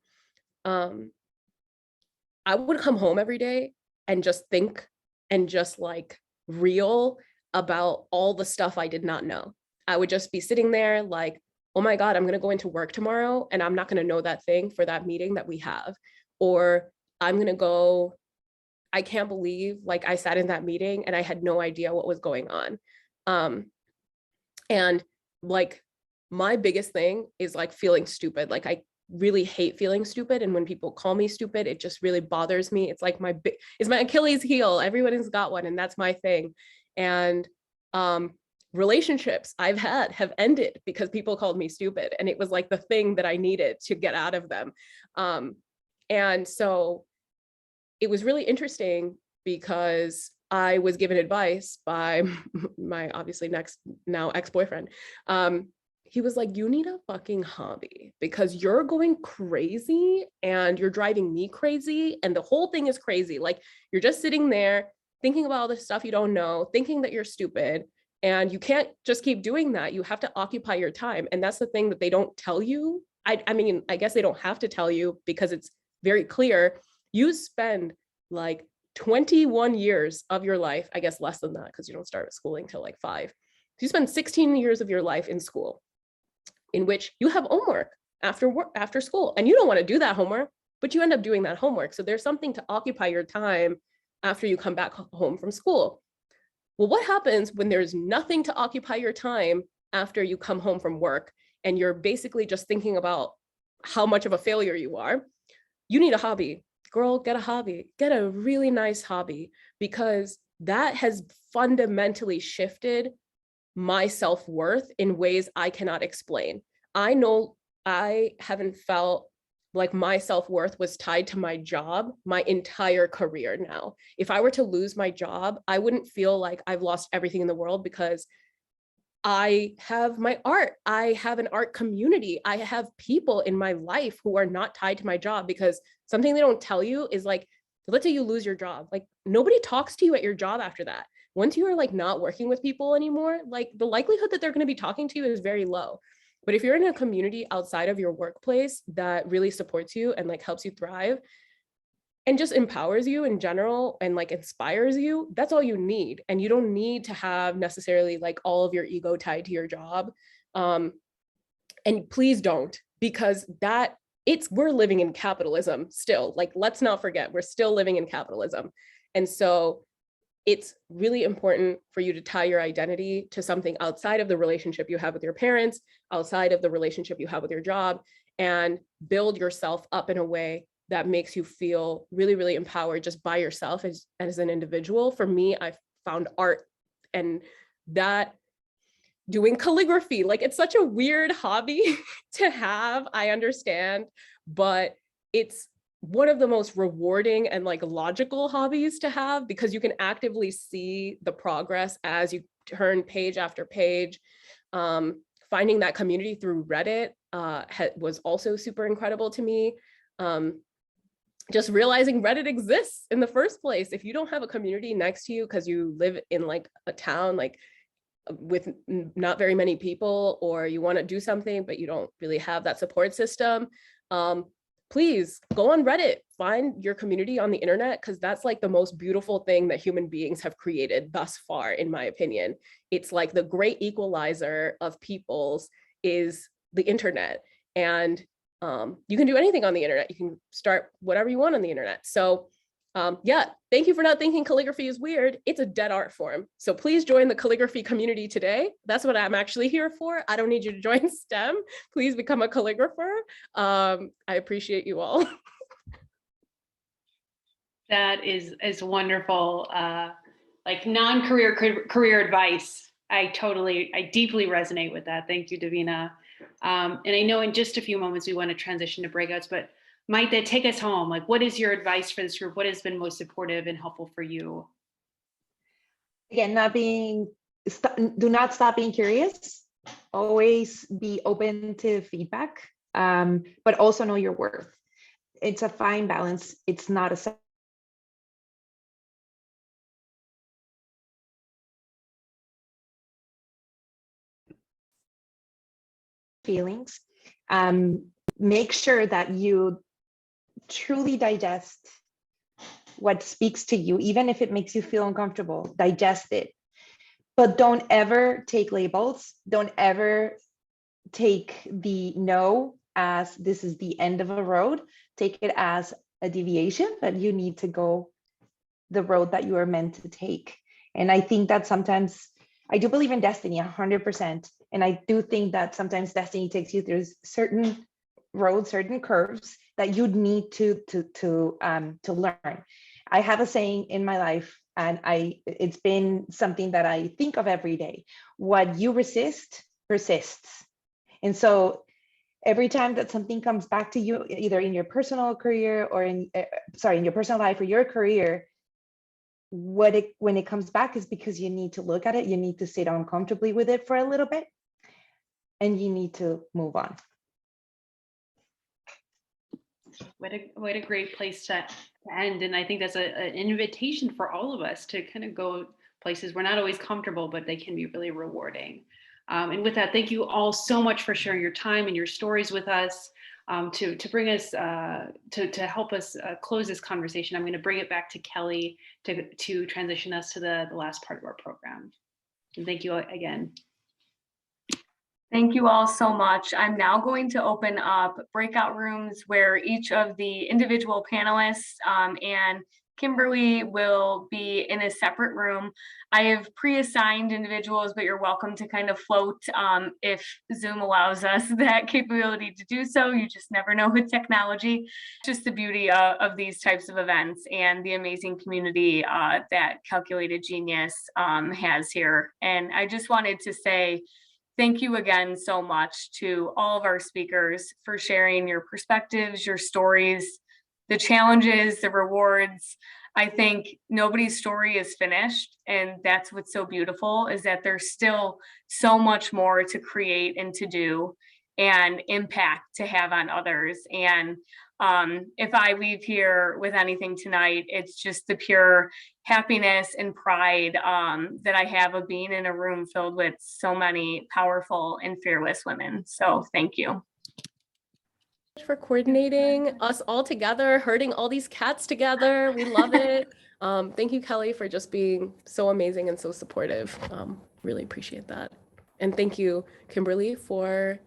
I would come home every day and just think and just like reel about all the stuff I did not know. I would just be sitting there like, oh my God, I'm going to go into work tomorrow and I'm not going to know that thing for that meeting that we have. Or I'm going to go, I can't believe like I sat in that meeting and I had no idea what was going on. And like my biggest thing is like feeling stupid. Like I really hate feeling stupid. And when people call me stupid, it just really bothers me. It's like it's my Achilles heel. Everyone has got one and that's my thing. And relationships I've had have ended because people called me stupid. And it was like the thing that I needed to get out of them. And so it was really interesting because I was given advice by my obviously now ex-boyfriend. He was like, you need a fucking hobby because you're going crazy and you're driving me crazy. And the whole thing is crazy. Like you're just sitting there thinking about all this stuff you don't know, thinking that you're stupid. And you can't just keep doing that. You have to occupy your time. And that's the thing that they don't tell you. I mean, I guess they don't have to tell you because it's very clear. You spend like 21 years of your life, I guess less than that because you don't start schooling till like 5. So you spend 16 years of your life in school in which you have homework after school and you don't want to do that homework, but you end up doing that homework. So there's something to occupy your time after you come back home from school. Well, what happens when there's nothing to occupy your time after you come home from work and you're basically just thinking about how much of a failure you are? You need a hobby. Girl, get a hobby, get a really nice hobby, because that has fundamentally shifted my self-worth in ways I cannot explain. I know I haven't felt like my self-worth was tied to my job my entire career now. If I were to lose my job, I wouldn't feel like I've lost everything in the world because I have my art. I have an art community. I have people in my life who are not tied to my job, because something they don't tell you is like, let's say you lose your job. Like nobody talks to you at your job after that. Once you are like not working with people anymore, like the likelihood that they're going to be talking to you is very low. But if you're in a community outside of your workplace that really supports you and like helps you thrive and just empowers you in general and like inspires you, that's all you need. And you don't need to have necessarily like all of your ego tied to your job. And please don't, because we're living in capitalism still. Like, let's not forget, we're still living in capitalism. And so it's really important for you to tie your identity to something outside of the relationship you have with your parents, outside of the relationship you have with your job, and build yourself up in a way that makes you feel really, really empowered just by yourself as an individual. For me, I found art and that doing calligraphy, like it's such a weird hobby to have, I understand, but it's one of the most rewarding and like logical hobbies to have because you can actively see the progress as you turn page after page. Finding that community through Reddit was also super incredible to me. Just realizing Reddit exists in the first place. If you don't have a community next to you because you live in like a town like with not very many people, or you want to do something but you don't really have that support system, please go on Reddit, find your community on the internet, because that's like the most beautiful thing that human beings have created thus far, in my opinion. It's like the great equalizer of peoples is the internet. And you can do anything on the internet. You can start whatever you want on the internet. So yeah, thank you for not thinking calligraphy is weird. It's a dead art form. So please join the calligraphy community today. That's what I'm actually here for. I don't need you to join STEM. Please become a calligrapher. I appreciate you all. That is wonderful. like non-career career advice. I deeply resonate with that. Thank you, Davina. And I know in just a few moments we want to transition to breakouts, but Maite, take us home. Like, what is your advice for this group? What has been most supportive and helpful for you? Again, do not stop being curious. Always be open to feedback, but also know your worth. It's a fine balance. It's not a feelings. Make sure that you truly digest what speaks to you, even if it makes you feel uncomfortable. Digest it, but don't ever take labels. Don't ever take the no as this is the end of a road. Take it as a deviation, that you need to go the road that you are meant to take. And I think that sometimes I do believe in destiny 100%. And I do think that sometimes destiny takes you through certain roads, certain curves that you need to learn. I have a saying in my life, and it's been something that I think of every day. What you resist persists. And so every time that something comes back to you, either in your personal career or in your personal life or your career, when it comes back is because you need to look at it, you need to sit uncomfortably with it for a little bit, and you need to move on. What a great place to end. And I think that's an invitation for all of us to kind of go places we're not always comfortable, but they can be really rewarding. And with that, thank you all so much for sharing your time and your stories with us. To bring us to help us close this conversation, I'm going to bring it back to Kelly to transition us to the last part of our program. And thank you again. Thank you all so much. I'm now going to open up breakout rooms where each of the individual panelists and Kimberly will be in a separate room. I have pre-assigned individuals, but you're welcome to kind of float if Zoom allows us that capability to do so. You just never know with technology. Just the beauty of these types of events and the amazing community that Calculated Genius has here. And I just wanted to say, thank you again so much to all of our speakers for sharing your perspectives, your stories, the challenges, the rewards. I think nobody's story is finished, and that's what's so beautiful, is that there's still so much more to create and to do and impact to have on others. And if I leave here with anything tonight, it's just the pure happiness and pride that I have of being in a room filled with so many powerful and fearless women. So thank you for coordinating us all together, herding all these cats together. We love it. Thank you, Kelly, for just being so amazing and so supportive. Really appreciate that. And thank you, Kimberly, for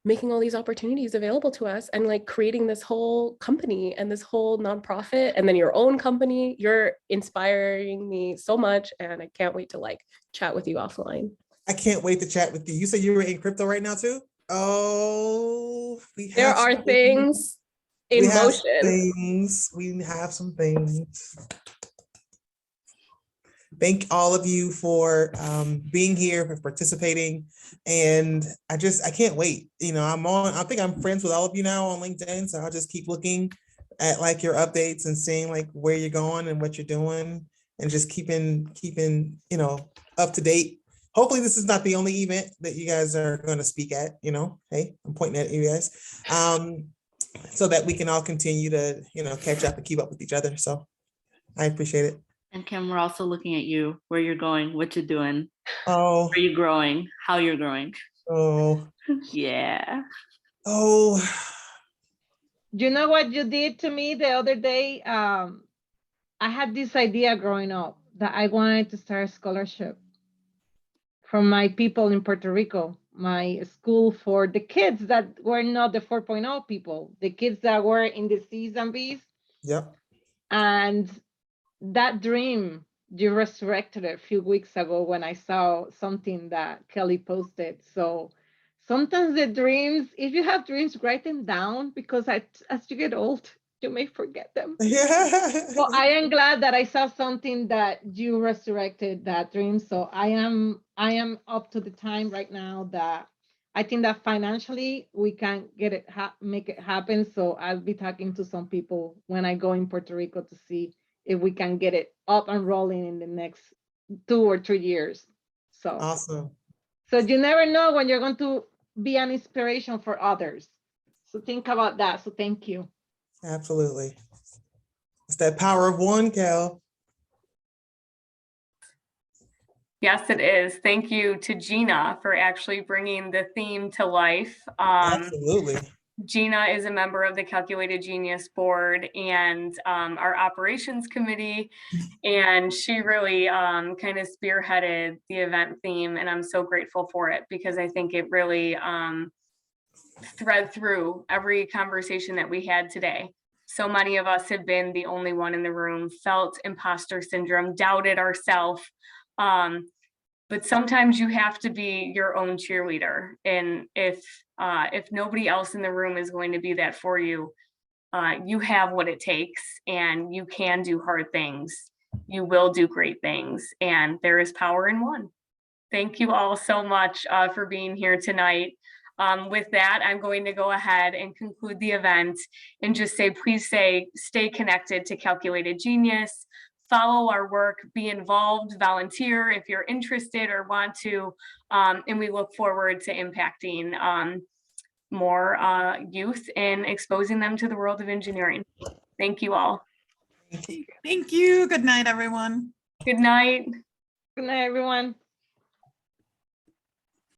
making all these opportunities available to us and like creating this whole company and this whole nonprofit and then your own company. You're inspiring me so much, and I can't wait to like chat with you offline. I can't wait to chat with you. You said you were in crypto right now too? Oh, there are things in motion. We have some things. Thank all of you for being here, for participating. And I can't wait. You know, I think I'm friends with all of you now on LinkedIn. So I'll just keep looking at like your updates and seeing like where you're going and what you're doing, and just keeping, you know, up to date. Hopefully this is not the only event that you guys are going to speak at, you know, hey, I'm pointing at you guys, so that we can all continue to, you know, catch up and keep up with each other. So I appreciate it. And Kim, we're also looking at you, where you're going, what you're doing, where you're growing, how you're growing. Yeah. You know what you did to me the other day? I had this idea growing up that I wanted to start a scholarship from my people in Puerto Rico, my school for the kids that were not the 4.0 people, the kids that were in the C's and B's. Yep. And that dream, you resurrected it a few weeks ago when I saw something that Kelly posted. So sometimes the dreams, if you have dreams, write them down, because as you get old, you may forget them. Yeah. Well, I am glad that I saw something that you resurrected that dream. So I am up to the time right now that I think that financially we can get it, make it happen. So I'll be talking to some people when I go in Puerto Rico to see if we can get it up and rolling in the next 2 or 3 years. So, Awesome. so you never know when you're going to be an inspiration for others. So think about that. So thank you. Absolutely. It's that power of one, Cal. Yes, it is. Thank you to Gina for actually bringing the theme to life. Absolutely. Gina is a member of the Calculated Genius Board and our operations committee, and she really kind of spearheaded the event theme, and I'm so grateful for it because I think it really thread through every conversation that we had today. So many of us have been the only one in the room, felt imposter syndrome, doubted ourselves. But sometimes you have to be your own cheerleader. And if nobody else in the room is going to be that for you, you have what it takes and you can do hard things. You will do great things, and there is power in one. Thank you all so much for being here tonight. With that, I'm going to go ahead and conclude the event and just say, please stay connected to Calculated Genius, follow our work, be involved, volunteer if you're interested or want to, and we look forward to impacting more youth and exposing them to the world of engineering. Thank you all. Thank you. Good night, everyone. Good night. Good night, everyone.